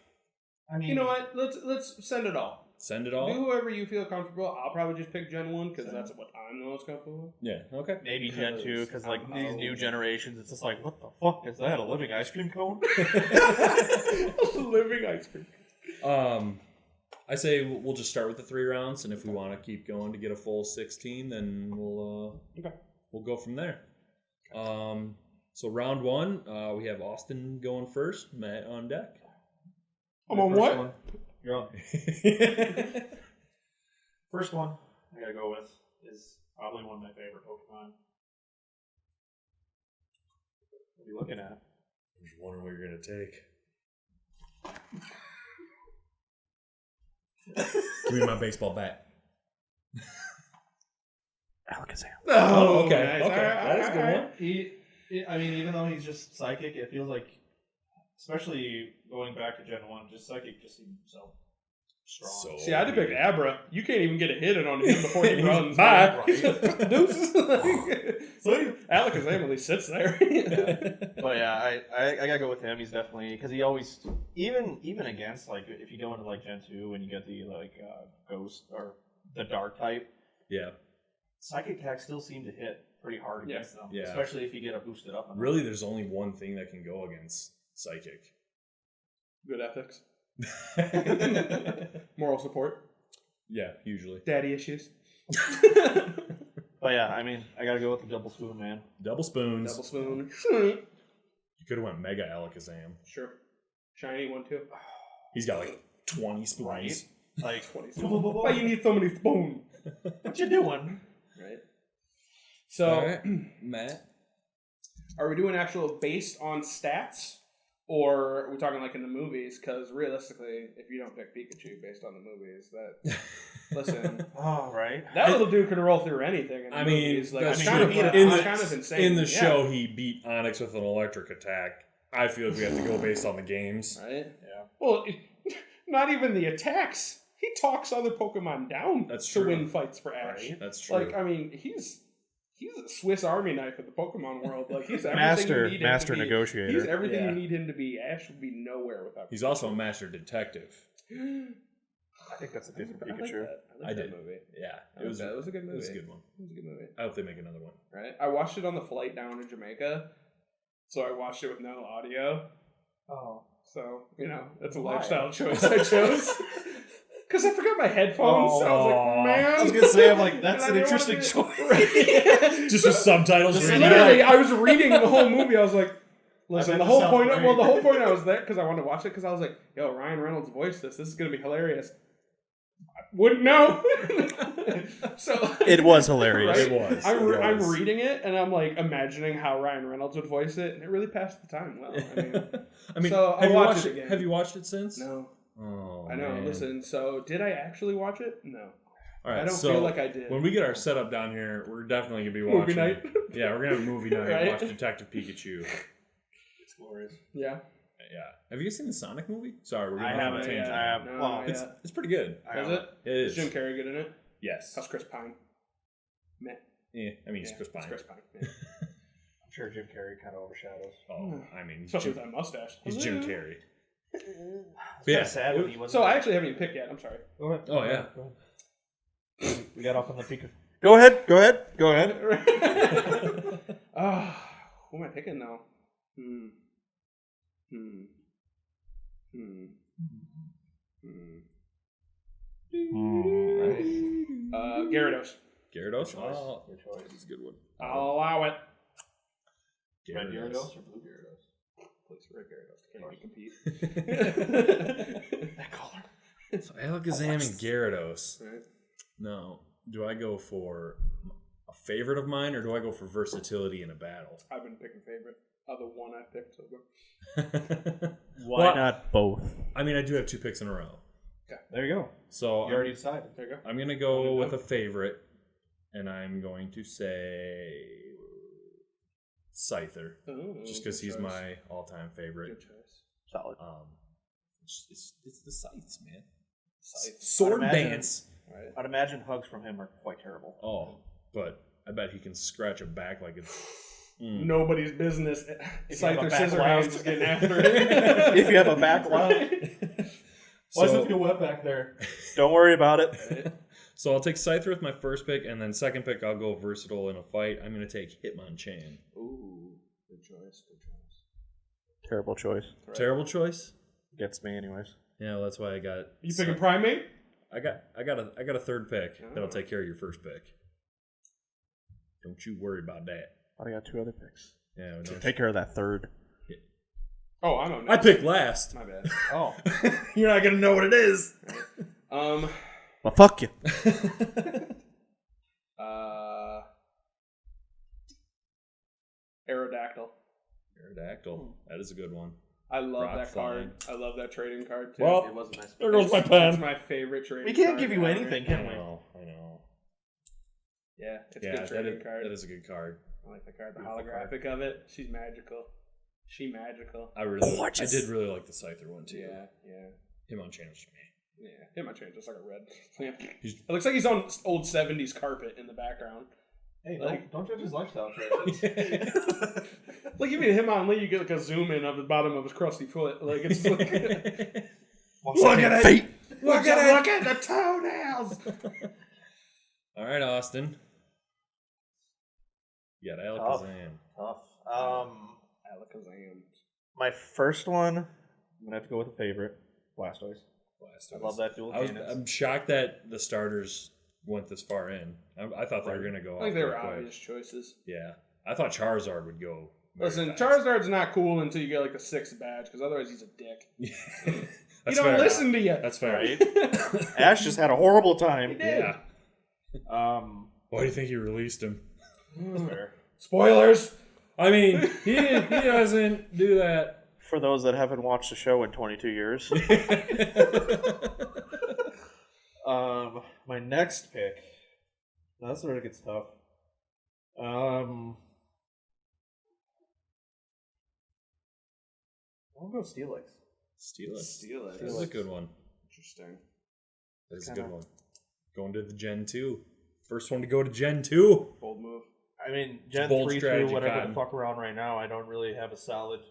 I mean, You know what? Let's send it all. Send it Do all? whoever you feel comfortable. I'll probably just pick Gen 1 because that's what I'm the most comfortable with. Yeah, okay. Maybe Gen 2, because like I'm these old. new generations, it's just like, what the fuck is that? A living ice cream cone? Living ice cream. I say we'll just start with the 3 rounds, and if we want to keep going to get a full 16, then we'll go from there. So round 1, we have Austin going first, Matt on deck. I'm on what? One. You're on. First one I gotta go with is probably one of my favorite Pokemon. What are you looking at? I'm just wondering what you're going to take. Give me my baseball bat. Alakazam. Oh, okay. Nice. Okay. That is a good one. I mean, even though he's just psychic, it feels like, especially going back to Gen 1, just psychic just seems so strong. So See, I had to pick Abra. You can't even get a hit in on him before he runs. Bye. Deuces. So Alakazam at least sits there. But yeah, I gotta go with him. He's definitely, because he always, even against, like, if you go into like Gen 2 and you get the Ghost or the Dark type, Yeah. Psychic attacks still seem to hit pretty hard against them. Yeah. Especially if you get a boosted up. On Really, there's only one thing that can go against Psychic. Good ethics. Moral support. Yeah, usually. Daddy issues. But yeah, I mean, I gotta go with the double spoon, man. Double spoons. Double spoon. You could have went Mega Alakazam. Sure. Shiny one too. He's got like 20 spoons. Right? Like, 20 Why you need so many spoons? what you doing? Right. So, All right, Matt. are we doing actual based on stats? Or are we talking like in the movies? Because realistically, if you don't pick Pikachu based on the movies, that listen, Oh, right. that little dude could roll through anything. In the movies. Like, that's it's true. kind of, in it's the, kind of insane. in the Yeah. show, he beat Onyx with an electric attack. I feel like we have to go based on the games. Right? Yeah. Well, not even the attacks. He talks other Pokemon down That's to true. win fights for Ash. Right. That's true. Like, I mean, he's a Swiss Army knife of the Pokemon world. Like, he's everything you need him Master to be. negotiator. He's everything Yeah. you need him to be. Ash would be nowhere without. He's also a master detective. I think that's a different I like Pikachu. that. I that did. movie. Yeah, It was a good movie. It was a good one. It was a good movie. I hope they make another one. Right? I watched it on the flight down to Jamaica, so I watched it with no audio. Oh. So, you know, that's a Why? lifestyle choice I chose. Because I forgot my headphones. So I was like, man. I was gonna say, I'm like, that's And I an didn't interesting wanna choice. be- Just with subtitles. Just reading it. Literally, I was reading the whole movie. I was like, listen, bet the this whole sounds point. great. Well, the whole point I was there because I wanted to watch it because I was like, yo, Ryan Reynolds voiced this. This is gonna be hilarious. I wouldn't know. So It was hilarious. It was. I'm reading it and I'm like imagining how Ryan Reynolds would voice it, and it really passed the time well. I mean, so have I'll you watch watched it again. Have you watched it since? No, Oh, I know. man. Listen, so did I actually watch it? No, All right, I don't so feel like I did. when we get our setup down here, we're definitely gonna be Movie watching. night. Yeah, we're gonna have a movie night. Right? Watch Detective Pikachu. It's glorious. Yeah, Yeah. Have you guys seen the Sonic movie? Sorry, we're I going off on a haven't. tangent. I have. No, Well, yeah. It's pretty good. I is haven't. it? It Is is. Jim Carrey good in it? Yes. How's Chris Pine? Meh. Yeah, I mean, he's Yeah, Chris Pine. It's Chris Pine. Yeah. I'm sure Jim Carrey kind of overshadows. Oh, I mean, he's Especially Jim, with that mustache. he's Jim Carrey. It's Yeah. kinda sad when he wasn't. So I actually haven't even picked yet. I'm sorry. Go ahead. Oh, yeah. Go ahead. We got off on the Pikachu. Go ahead. Who am I picking though? Right. Gyarados. Gyarados? choice. Oh, Good choice. that's a good one. I'll allow it. Red Gyarados. Gyarados or blue Gyarados? Please, Red Gyarados. Can't even compete. That color. So Alakazam and Gyarados. Right. No. Do I go for a favorite of mine or do I go for versatility in a battle? I've been picking favorite. Other one I picked so far. Why Well, not both? I mean, I do have 2 picks in a row. There you go. So You already decided. There you go. I'm going to go with a favorite, and I'm going to say Scyther, Ooh, just because good he's choice. my all-time favorite. Good choice. Solid. It's the scythes, man. Scythe. Sword I'd imagine- dance. Right. I'd imagine hugs from him are quite terrible. Oh, but I bet he can scratch a back like it's. Nobody's business. If you have a Scyther back Scissorhands left. is getting after it. If you have a back left. Why does So, it feel wet back there? Don't worry about it. so I'll take Scyther with my first pick, and then second pick I'll go versatile in a fight. I'm going to take Hitmonchan. Ooh, good choice. Good choice. Terrible choice. Right. Terrible choice. Gets me anyways. Yeah, well, that's why I got. You picking Primate? I got a third pick that'll take care of your first pick. Don't you worry about that. I got 2 other picks. Yeah, no, Take care of that third. Oh, I'm on. I picked last. My bad. Oh, You're not gonna know what it is. Well, fuck you. Aerodactyl. Aerodactyl. That is a good one. I love Rock that card. flying. I love that trading card too. Well, it was a nice. there goes my It's pen. my favorite trading We can't card give you ever. anything, I can we? know. I know. Yeah, it's a Yeah, good trading card. that is a good card. I like the card. The Beautiful holographic of it. She's magical. She magical. I Gorgeous. did really like the Scyther one too. Yeah. Him on channels for me. Yeah, him might change just like a red plant. He's- It looks like he's on old 70s carpet in the background. Hey, Like- don't judge his lifestyle choices. Like even him on Lee, you get like a zoom in of the bottom of his crusty foot. Like it's just like Look at Fate. look at the toenails. All right, Austin. You got Alakazam. Tough. Alakazam. My first one, I'm gonna have to go with a favorite, Blastoise. I love that dual cannons. I'm shocked that the starters went this far in. I thought they were going to go I off think they were real quick. obvious choices. Yeah. I thought Charizard would go. very Listen, fast. Charizard's not cool until you get like the 6th badge, because otherwise he's a dick. He That's don't fair. listen to you. That's fair. Right? Ash just had a horrible time. Yeah. Why do you think he released him? Fair. Spoilers. I mean, he doesn't do that. For those that haven't watched the show in 22 years. My next pick. Now that's where it gets tough. I'll go Steelix. Steelix. That's a good one. Interesting. That's a good one. Going to the Gen 2. First one to go to Gen 2. Bold move. I mean, Gen bold 3 strategy, through whatever Cotton. the fuck we're on right now, I don't really have a solid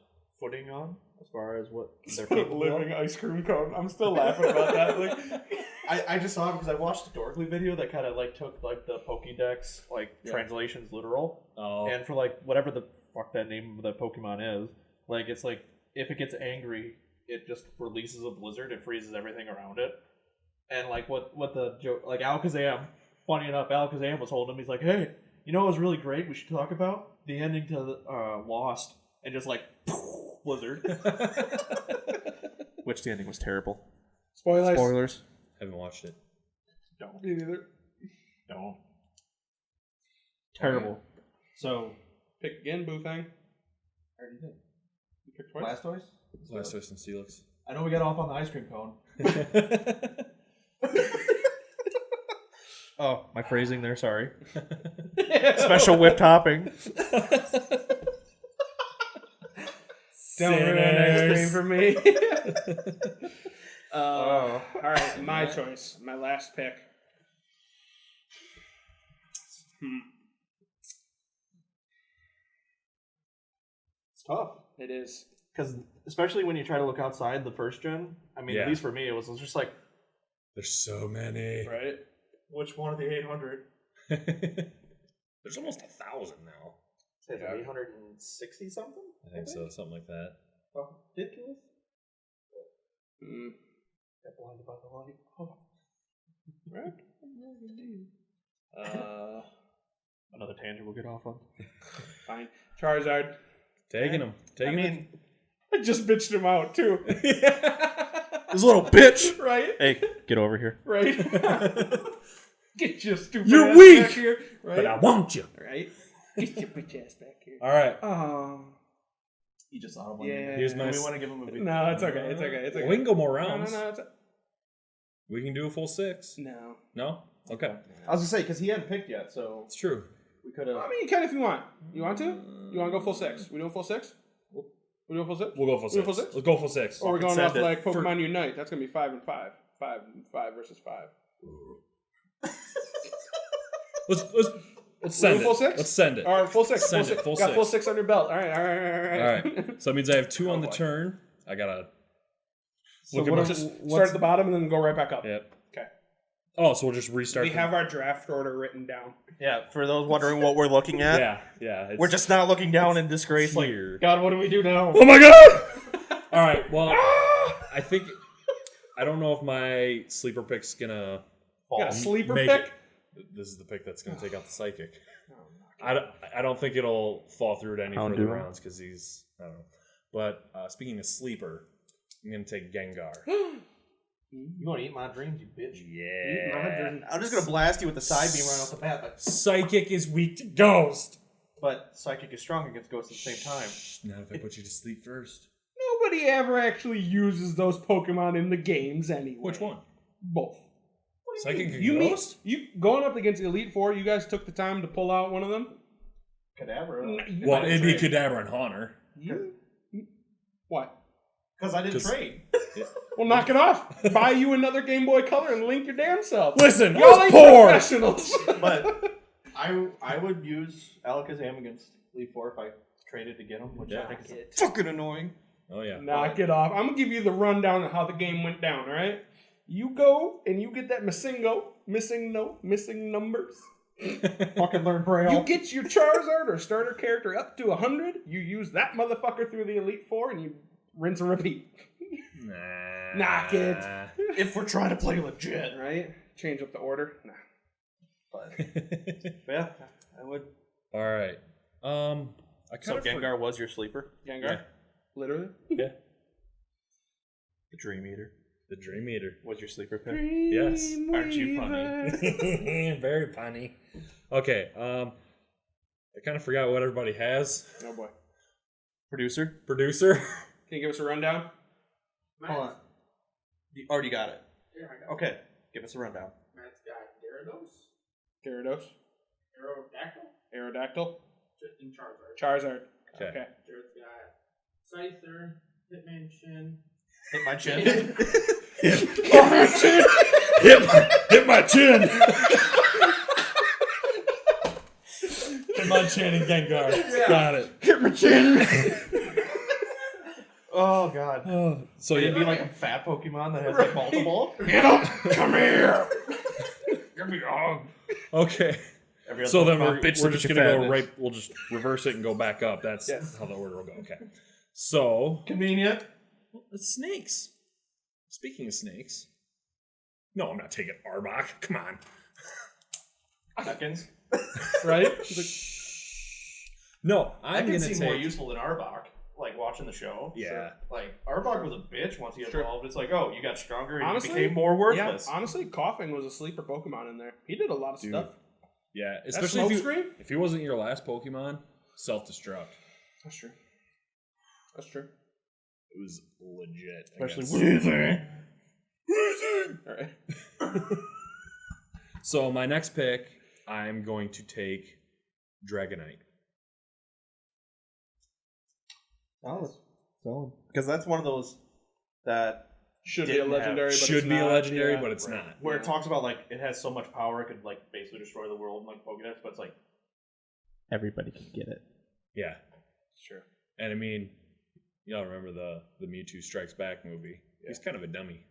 footing on as far as what they're capable of. Living ice cream cone. I'm still laughing about that. Like, I just saw it because I watched a Dorkly video that kind of like took like the Pokédex translations literal, Oh. and for like whatever the fuck that name of the Pokemon is, like it's like if it gets angry, it just releases a blizzard and freezes everything around it. And like what the joke, like Alakazam, funny enough, Alakazam was holding him. He's like, hey, you know what was really great? We should talk about the ending to Lost, and just like blizzard. Which the ending was terrible. spoilers. Spoilers. Haven't watched it. Don't. Me neither. Don't. Terrible. So, Pick again, Boo Thing. I already did. You picked twice. Blastoise? Blastoise and Steelix. I know we got off on the ice cream cone. Oh, my phrasing there, sorry. Special whip topping. Don't ruin ice cream for me. Oh. All right, my choice. My last pick. It's tough. It is. Because especially when you try to look outside the first gen, I mean, Yeah. at least for me, it was just like, There's so many. Right? which one of the 800? There's almost 1,000 now. Say it's like 860 something? I think so, something like that. Ridiculous. Mm. Got blinded by the light. Oh. Right? Another tangent we'll get off on. Fine. Charizard. Taking them. I mean, I just bitched him out, too. this little bitch. Right? Hey, get over here. Right? Get your stupid You're ass weak! back here. Right? But I want you. Right? Get your bitch ass back here. All right. Oh. He just thought of one. Yeah. Here's my. We want to give him a big. No, it's okay. It's okay. It's okay. We can go more No, rounds. no, it's We can do a full 6. no. No? Okay. I was gonna say because he hadn't picked yet, so It's true. we could have. I mean, you can if you want. You want to? You want to go full 6? We doing full 6? We doing full 6? We'll go full 6. full 6? Let's go full 6. Or we're going Send off it. like Pokemon Unite. That's going to be 5 and 5. 5 versus 5. Let's send full it. 6? Let's send it. All right, full 6. Send full it, 6. full Got 6. full 6 on your belt. All right. All right. So that means I have 2 on the boy. turn. I gotta So look at what my. is- Just What's- start at the bottom and then go right back up. Yep. Okay. Oh, so we'll just restart. We have our draft order written down. Yeah, for those wondering what we're looking at, Yeah. It's we're just not looking down in disgrace. here. Like, God, what do we do now? Oh my god! All right. Well, I think I don't know if my sleeper pick's gonna You got a sleeper make pick? it. This is the pick that's gonna take out the psychic. I don't think it'll fall through to any I'll further do it. rounds because he's I don't know. But speaking of sleeper, I'm gonna take Gengar. You want to eat my dreams, you bitch. Yeah. I'm just gonna blast you with the side beam right off the bat, Psychic is weak to Ghost. but psychic is strong against ghosts at the same time. Not if I put you to sleep first. Nobody ever actually uses those Pokemon in the games anyway. Which one? Both. Psychic and You Ghost? you going up against Elite Four, you guys took the time to pull out one of them? Kadabra. Well, it'd be Kadabra and Haunter. What? Because I didn't 'Cause- trade. Well, knock it off. Buy you another Game Boy Color and link your damn self. Listen, I Y'all was ain't poor. professionals. But I would use Alakazam against Elite Four if I traded to get him, which I Yeah. think is fucking annoying. Oh yeah. Knock it off. I'm gonna give you the rundown of how the game went down. All right. You go and you get that missing numbers. Fucking learn Braille. You get your Charizard or starter character up to 100. You use that motherfucker through the Elite Four, and you rinse and repeat. Nah. Knock it. if we're trying to play legit. Right? Change up the order. Nah. But yeah, I would. All right. I So kind of Gengar was your sleeper? Gengar. Yeah. Literally. Yeah. The Dream Eater The Dream Eater. was your sleeper pick? Yes. Aren't you funny? Very punny. Okay. I kind of forgot what everybody has. Oh boy. Producer? Producer. Can you give us a rundown? Hold on. You already got it. Yeah, I got Okay, give us a rundown. Matt's got Gyarados, Gyarados. Aerodactyl, Aerodactyl. and Charizard. Charizard. Okay. Okay. Jared's got Scyther, Hitmonchan. Hit my chin. Hit my chin. Hit my chin and Gengar. Got it. Hit my chin. Oh god. So It'd be yeah. like a fat Pokemon that has like multiple. Get up. Come here. Give me a hug. Okay. Every other So then Pokemon, we're bitch, look just at gonna your go fatness. right. We'll just reverse it and go back up. That's Yes. how the order will go. Okay. So Convenient. it's snakes. Speaking of snakes. No, I'm not taking Arbok. Come on. Seconds. Right? No, I I'm can gonna see more take. useful than Arbok. Like watching the show. Yeah. Like Arbok was a bitch once he Sure. evolved. It's like, oh, you got stronger and Honestly, you became more worthless. Yeah, honestly, Coughing was a sleeper Pokemon in there. He did a lot of Dude. stuff. Yeah, That especially Smokescreen? if he wasn't your last Pokemon, self-destruct. That's true. That's true. It was legit. Especially All right. So my next pick, I'm going to take Dragonite. Solid. Because that's one of those that Should be a Didn't have- legendary, but Should it's be a not. legendary, Yeah. but it's Right. not. where it talks about like it has so much power it could like basically destroy the world in like Pokédex, but it's like everybody can get it. Yeah, It's true. and I mean, y'all remember the Mewtwo Strikes Back movie? He's kind of a dummy.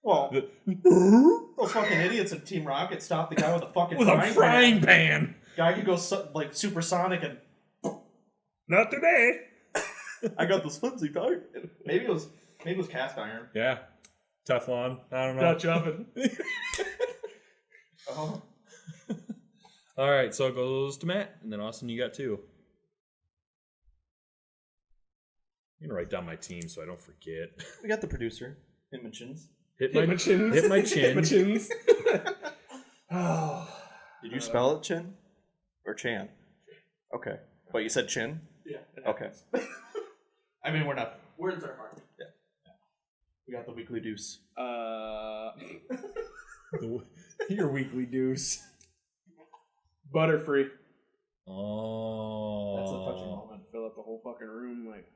Well, The- those fucking idiots in Team Rocket stopped the guy with a fucking With a frying pan. Guy could go like supersonic and Not today. I got this flimsy part. Maybe it was cast iron. Yeah, Teflon. I don't know. Dutch oven. Oh. All right, so it goes to Matt, and then Austin, you got 2. I'm gonna write down my team so I don't forget. We got the producer, Hitmonchins. Hit Hit my my chins. Hit my chin. Hit my chins. Oh. Did you spell it Chin or Chan? Okay, but you said Chin. Yeah. Okay. I mean, we're not. Words are hard. We got the weekly deuce. Your weekly deuce. Butterfree. Oh, That's a touching moment. Fill up the whole fucking room. Like,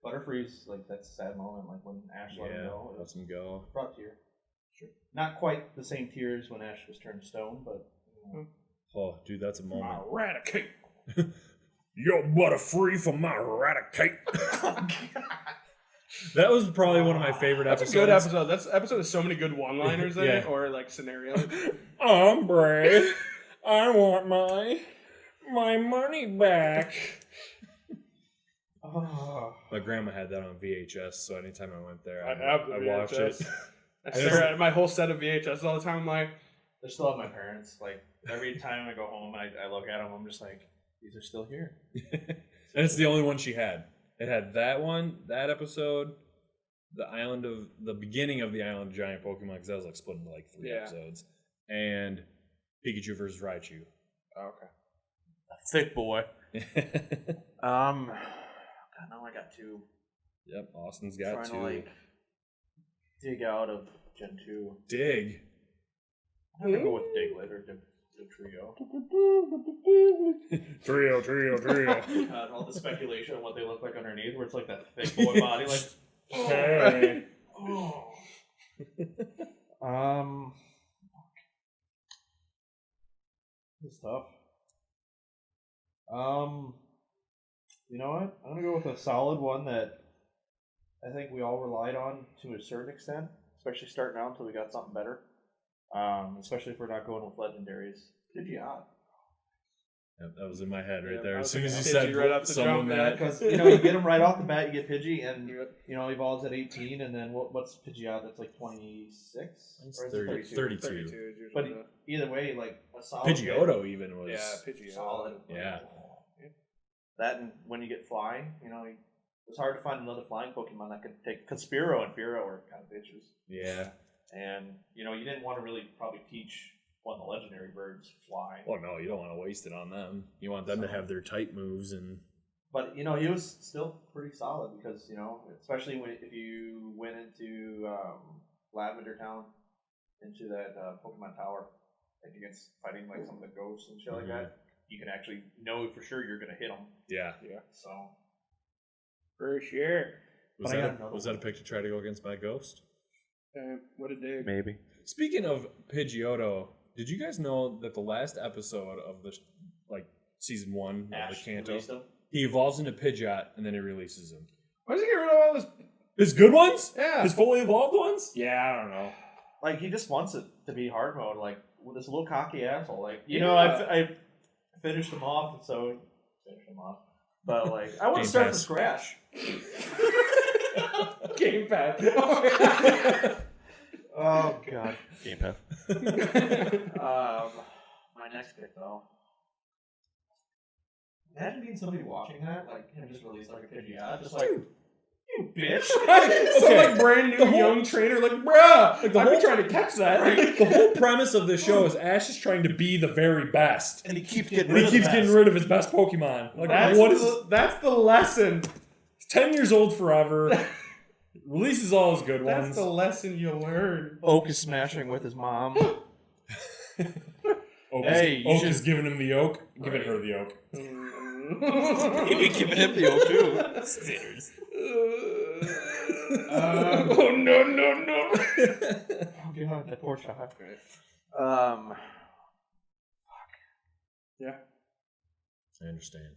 Butterfree's like that's a sad moment, like when Ash let him Yeah, go. It let was him go. brought tear. Sure. Not quite the same tears when Ash was turned stone, but you know. Oh, dude, that's a my moment. Raticate. Yo, Butterfree for my Raticate. That was probably one of my favorite That's episodes. a good episode. That's an episode with so many good one-liners in it, Yeah. or like scenarios. Ombre, I want my money back. Oh. My grandma had that on VHS, so anytime I went there, I have the I watched it. VHS. I stare at my whole set of VHS all the time. I'm like, They're still at my parents. Like every time I go home, I look at them. I'm just like, these are still here. And it's the only one she had. It had that one, that episode, the beginning of the Island of Giant Pokemon, because that was like split into like 3 episodes, and Pikachu versus Raichu. oh, okay. Thick boy. God, now I got 2. Yep, Austin's got Trying 2. to like dig out of Gen 2. Dig. I'm gonna go with Diglett or Trio. Trio. God, all the speculation on what they look like underneath, where it's like that thick boy body, like. Hey. Oh. It's tough. You know what? I'm gonna go with a solid one that I think we all relied on to a certain extent, especially starting out until we got something better. Especially if we're not going with legendaries. Pidgeot. Yep, that was in my head right Yeah, there. I As was soon as you thinking said Pidgey right off the someone jump, that, Because you get them right off the bat, you get Pidgey, and evolves at 18, and then what's Pidgeot? That's like 26 It's or is it 32. 32 is usually But the- either way, like a solid Pidgeotto even was. yeah, Pidgey. solid. Yeah. That and when you get flying, it's hard to find another flying Pokemon that could take. Because Spearow and Fearow are kind of bitches, Yeah. and you didn't want to really probably teach one of the legendary birds fly. Well, no, you don't want to waste it on them. You want them to have their type moves and. But he was still pretty solid because especially if you went into Lavender Town, into that Pokemon Tower, like against fighting like some of the ghosts and shit like that, you can actually know for sure you're gonna hit them. Yeah. So For sure. Was, But I got that, another was that a pick to try to go against my ghost? What a dig. Maybe. Speaking of Pidgeotto, did you guys know that the last episode of the season 1 of the Ash Kanto, released him. he evolves into Pidgeot and then he releases him? Why does he get rid of all this? His good ones? Yeah. His fully evolved ones? Yeah, I don't know. Like he just wants it to be hard mode, like with this little cocky asshole. Like Yeah. I finished him off, so finished him off. But like I want Game to start Pass. from scratch. Game Pass. Oh god. Game Pass. My next pick though. Imagine being somebody watching that, like him just release like a Pidgeot, just like you bitch. Some like brand new young trainer, like, bruh, I've been trying to catch that. The whole premise of this show is Ash is trying to be the very best. And he keeps getting And rid he of keeps the getting best. rid of his best Pokemon. Like, That's what is that's the lesson. 10 years old forever. Releases all his good That's ones. the lesson you learn. Oak is smashing with his mom. Oak, Hey, is, you Oak should- is giving him the oak, giving her the oak. Maybe giving him the Oak too. Sinners. Oh no. Oh god, that poor child. Yeah. I understand.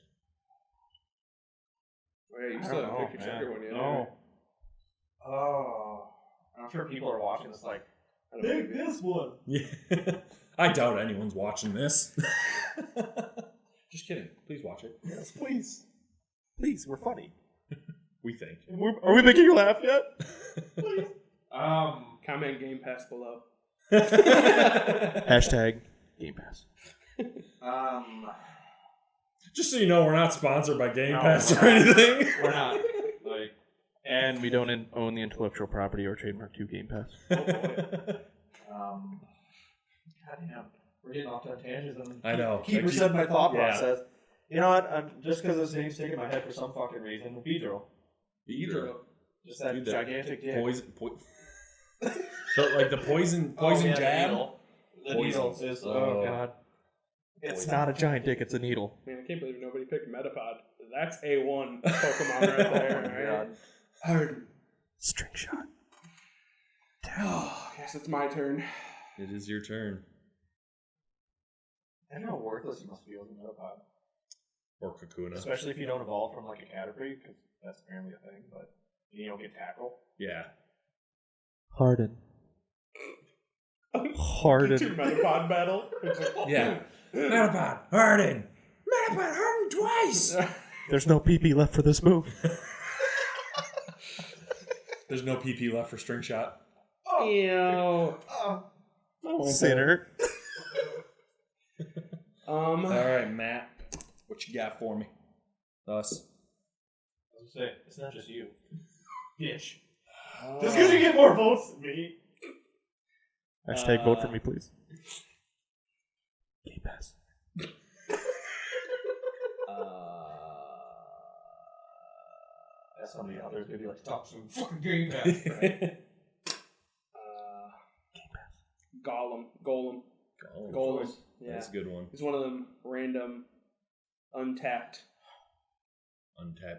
Wait, you I still don't haven't know, picked your man. second one yet. No. Oh, I'm sure people are watching this like, pick this one. Yeah. I doubt anyone's watching this. Just kidding. Please watch it. Yes, please. Please, we're funny. We think. Are we making you laugh yet? Comment Game Pass below. Hashtag Game Pass. Just so you know, we're not sponsored by Game No, Pass we're or not. anything. We're not. Like, And we don't own the intellectual property or trademark to Game Pass. oh boy. Goddamn. We're getting off on tangents. And I know. Keep I keep- resetting my thought yeah. process. You know what? Just because his name's sticking in my head for some fucking reason, Beedrill. Beedrill. Just that Dude, that gigantic dick. Poison. Like the poison Oh, yeah, jab. The needle. The Poison. needle is. Oh. Oh god. It's not a giant dick, it's a needle. Man, I can't believe nobody picked Metapod. That's A1 Pokemon right there. Right? Hard. String shot. Oh, guess it's my turn. It is your turn. I don't know how worthless you must feel as a Metapod. Or Kakuna. Especially if you don't evolve from like a Caterpie, because that's apparently a thing, but you don't get tackle. Yeah. Harden. Two Harden. Metapod battle. It's like, Yeah. Metapod, Harden. Metapod, Harden twice. There's no PP left for this move. There's no PP left for String Shot. Ew. Sinner. All right, Matt, what you got for me? Us. I was gonna say, it's not just you. Bitch. Just because you get more votes than me. Hashtag vote for me, please. Game Pass. That's somebody out there who's gonna be like, stop some fucking Game Pass. Right? Golem. Yeah. That's a good one. He's one of them random, untapped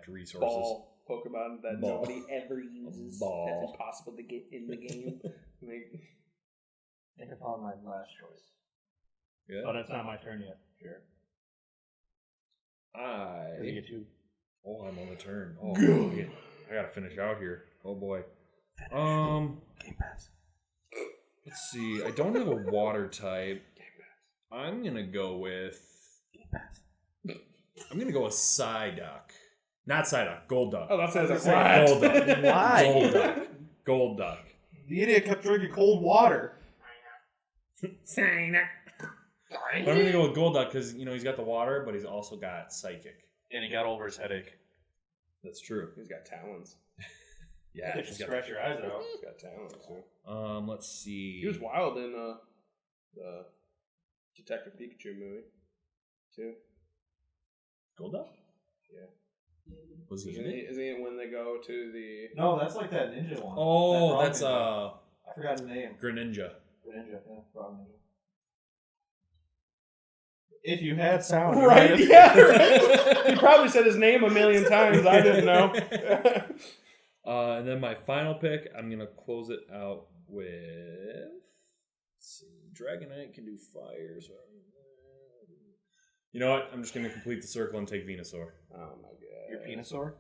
Resources. ball Pokemon that Ball. nobody ever uses. Ball. That's impossible to get in the game. Like, I think I found my last choice. Yeah. But it's not my turn yet. Sure. You get two. Oh, I'm on the turn. Oh, I gotta finish out here. Oh boy. Game Pass. Let's see. I don't have a water type. I'm gonna go with. Game Pass. I'm gonna go with Psyduck. Not Psyduck. Golduck. oh, that sounds like Golduck. Why? Golduck. Golduck. The idiot kept drinking cold water. Psyduck. I'm gonna go with Golduck because he's got the water, but he's also got Psychic. And he got over his headache. That's true. He's got talents. Yeah. Just scratch your eyes out. He's got talents. Too. Let's see. He was wild in the Detective Pikachu movie, too. Golduck? Yeah. Was he Isn't in he, it? isn't it when they go to the... No, that's like that ninja one. Oh, That that's frog ninja. I forgot his name. Greninja. The ninja, yeah, frog ninja. If you had sound, Right, yeah, right. He probably said his name a million times. I didn't know. And then my final pick, I'm gonna close it out with. Let's see, Dragonite can do fire. So you know what? I'm just gonna complete the circle and take Venusaur. Oh my god. Your Venusaur?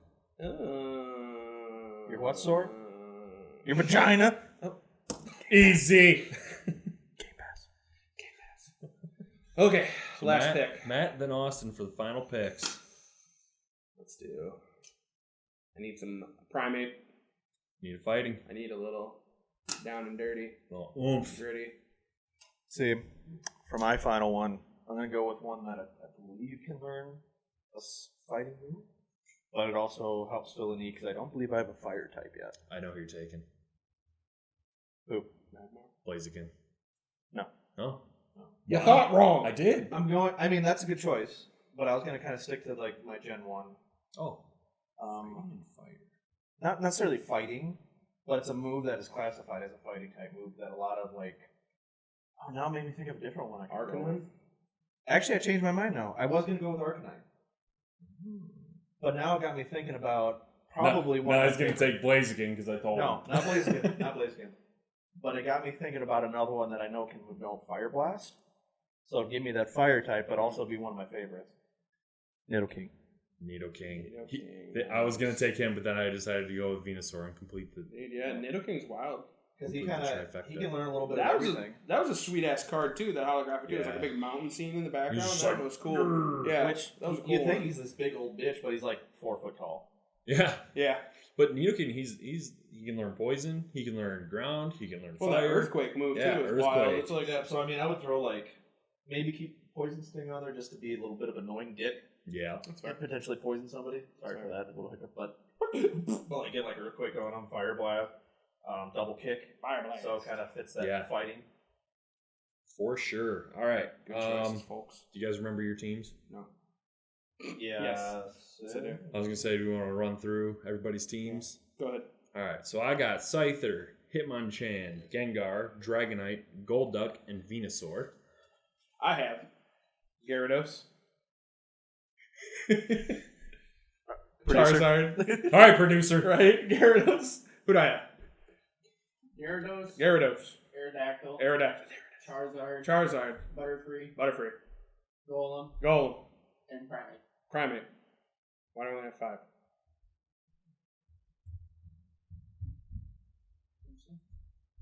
Your what sore? Your vagina? Easy. Okay, last Matt, pick. Matt, then Austin for the final picks. Let's do. I need some Primate. Need a fighting. I need a little down and dirty, Well, oomph. gritty. See, for my final one, I'm going to go with one that I believe can learn a fighting move. But it also helps fill a need because I don't believe I have a fire type yet. I know who you're taking. Who? Blaziken. No. No. You thought wrong. I did. I'm going. I mean, that's a good choice. But I was going to kind of stick to like my Gen 1. Oh. Fire. Not necessarily fighting, but it's a move that is classified as a fighting type move that a lot of like. Oh, now it made me think of a different one. I can go with. Arcanine? Actually, I changed my mind now. I was going to go with Arcanine. But now it got me thinking about probably one. No, I of was my going to take Blaziken because I told him. No, not Blaziken. Not Blaziken. But it got me thinking about another one that I know can move no Fire Blast. So give me that fire type, but also be one of my favorites. Nidoking. Nidoking. Nidoking. I was going to take him, but then I decided to go with Venusaur and complete the. Dude, yeah, Nidoking's wild. Because he Complete the kind of trifecta. he can learn a little bit That of was everything. that was a sweet ass card too. That holographic too. It was like a Yeah. big mountain scene in the background. He's That like, was cool. "Grrr." Yeah, Which that was a cool. you think one. he's this big old bitch, but he's like 4 foot tall. Yeah. Yeah. But Nidoking, he can learn poison, he can learn ground, he can learn Well, that fire. earthquake move Yeah, too is wild. earthquake. It's like Yeah, so I mean, I would throw like maybe keep Poison Sting on there just to be a little bit of annoying dick Yeah. and potentially poison somebody. Sorry for that, a little hiccup, but well, I get like earthquake going on, fire blast, double kick, fire blast. so it kind of fits that Yeah. fighting. For sure. All right. Good choices, folks. Do you guys remember your teams? No. Yes, Yes, I do. I was going to say, do we want to run through everybody's teams? Go ahead. All right. So I got Scyther, Hitmonchan, Gengar, Dragonite, Golduck, and Venusaur. I have Gyarados. Charizard. All right, producer. Right? Gyarados. Who do I have? Gyarados, Gyarados. Aerodactyl, Aerodactyl. Charizard, Charizard. Butterfree, Butterfree. Golem, Golem. and Primate. Primate. Why do I only have 5?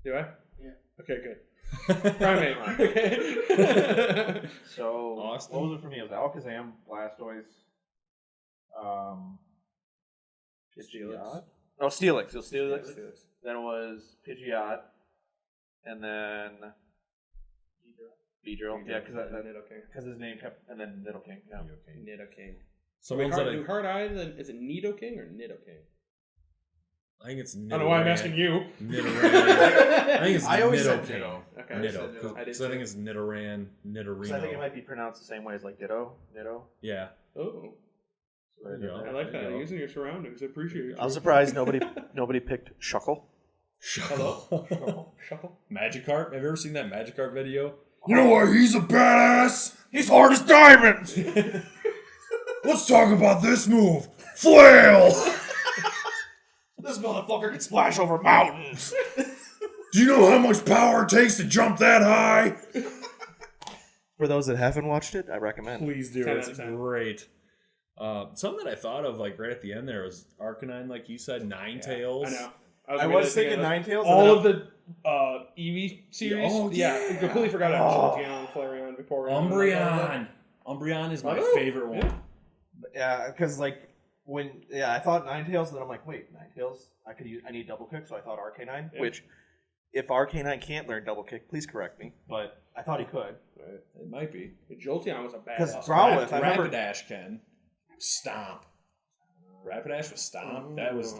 Do I? Yeah. Okay, good. Primate. Okay. So Austin? what was it for me? It was Alakazam, Blastoise, Pidgeot. No, Steelix. It was Steelix. Then it was Pidgeot, and then Beedrill. Yeah, Nidoking. because his name kept, and then Nidoking. Yeah. Nidoking. Some Wait, ones that do Hard Eye, is it Nidoking or Nidoking? I think it's. I don't know why I'm asking you. Nidoran. I think it's I always said Nidoking. Ditto. Okay. Niddo. I did So I too. think it's Nidoran, Nidorino. So I think it might be pronounced the same way as like Ditto. Yeah. Oh, There you go. I like There that. you go. Using your surroundings. I appreciate it. I'm surprised nobody picked Shuckle. Hello? Shuckle? Magikarp. Have you ever seen that Magikarp video? You know what? He's a badass. He's hard as diamonds. Let's talk about this move. Flail. This motherfucker can splash over mountains. Do you know how much power it takes to jump that high? For those that haven't watched it, I recommend. Please do. 10 It's out of 10. great. Something that I thought of like right at the end there was Arcanine, like you said, Ninetales. I know. I was thinking Ninetales. all of the Eevee series. Oh, I completely forgot about Jolteon, Flareon, Vaporeon. Umbreon. Umbreon is my Oh, favorite one. Yeah, because like I thought Ninetales, and then I'm like, wait, Ninetales. I need double kick, so I thought Arcanine. Yeah. Which, if Arcanine can't learn double kick, please correct me. But I thought he could. It might be. Jolteon was a Because badass. Growlithe, I remember. Rapidash can. Stomp. Rapidash with Stomp. That was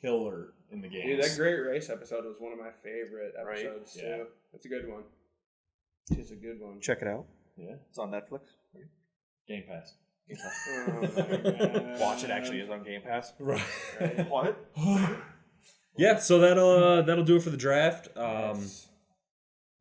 killer in the game. Dude, that Great Race episode was one of my favorite Right? episodes too. Yeah. It's a good one. It's a good one. Check it out. Yeah. It's on Netflix. Game Pass. Oh my God. Watch it. Actually, is on Game Pass. Right. What? Yeah, so that'll do it for the draft. Yes.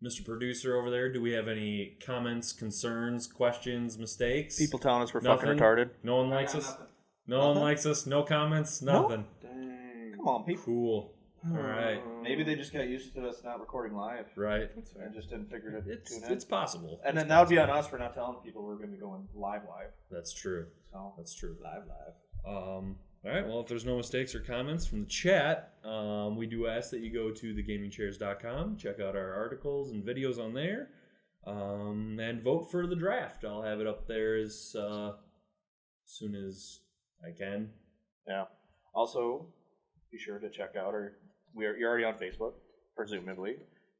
Mr. Producer over there, do we have any comments, concerns, questions, mistakes? People telling us we're Nothing? fucking retarded. No one I likes got us? nothing. No one Nothing? likes us? No comments? No. Nothing. Dang. Come on, people. Cool. All right. Maybe they just got used to us not recording live Right. That's fair. and just didn't figure to It's tune in. it's possible. And then It's that would be on possible. us for not telling people we're going to be going live. That's true. So That's true. Live. All right. Well, if there's no mistakes or comments from the chat, we do ask that you go to thegamingchairs.com, check out our articles and videos on there, and vote for the draft. I'll have it up there as soon as I can. yeah. Also, be sure to check out you're already on Facebook, presumably.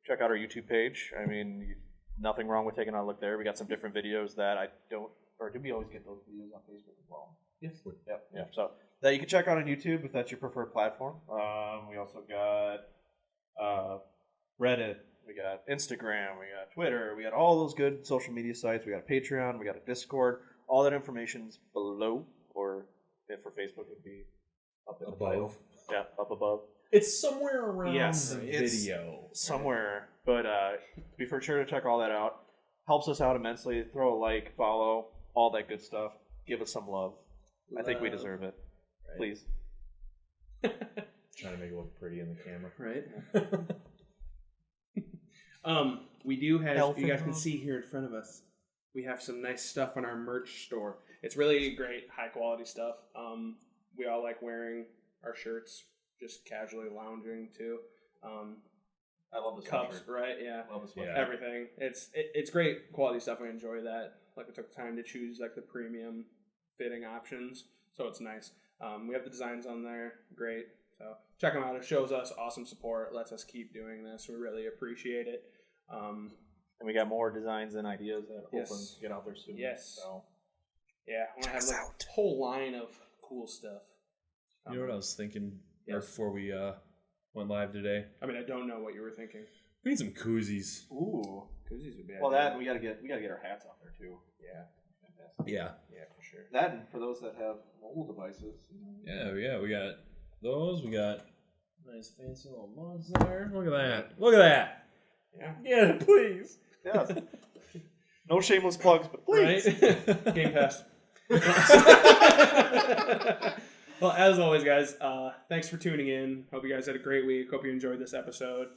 Check out our YouTube page. I mean, nothing wrong with taking a look there. We got some different videos that I don't, or do we always get those videos on Facebook as well? Yes. Yep. Yeah. So that you can check out on YouTube if that's your preferred platform. We also got Reddit, we got Instagram, we got Twitter, we got all those good social media sites. We got a Patreon, we got a Discord. All that information's below, or if for Facebook it'd be up in the title. Above. Yeah, up above. It's somewhere around Yes, the it's- video. Somewhere, but be for sure to check all that out. Helps us out immensely. Throw a like, follow, all that good stuff. Give us some love. I think we deserve it. Right. Please. Trying to make it look pretty in the camera. Right. We do have, Elephant you guys can Rock. see here in front of us, we have some nice stuff on our merch store. It's really great, high quality stuff. We all like wearing our shirts, just casually lounging too. I love this Cups, sweatshirt. right? Yeah. I love this Yeah. sweatshirt. Everything. It's great quality stuff. I enjoy that. Like, we took time to choose like the premium fitting options, so it's nice. We have the designs on there. Great. So check them out. It shows us awesome support. Lets us keep doing this. We really appreciate it. And we got more designs and ideas that Yes. hopefully get out there soon. Yes. So Yeah, I want to have like a whole line of cool stuff. You know what I was thinking right Yes. before we went live today? I mean, I don't know what you were thinking. We need some koozies. ooh. Koozies would be. Well, ideal. that we gotta get our hats out there too. Yeah. Fantastic. Yeah. Yeah, for sure. That and for those that have mobile devices. Yeah, we got those. We got nice fancy little mugs there. Look at that. Look at that. Yeah. Yeah, please. Yeah. No shameless plugs, but please. Right? Game Pass. Well, as always, guys, thanks for tuning in. Hope you guys had a great week. Hope you enjoyed this episode.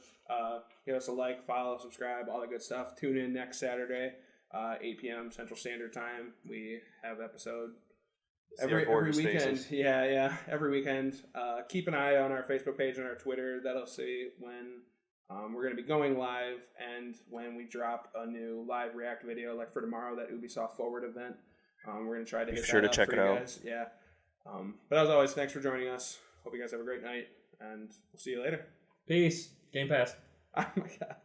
Give us a like, follow, subscribe, all that good stuff. Tune in next Saturday, 8 p.m. Central Standard Time. We have episode every weekend. Yeah, every weekend. Keep an eye on our Facebook page and our Twitter. That'll see when we're going to be going live and when we drop a new live React video, like for tomorrow, that Ubisoft Forward event. We're going to try to Be get sure that to up check for it you out. guys. Yeah. But as always, thanks for joining us. Hope you guys have a great night, and we'll see you later. Peace. Game Pass. Oh my God.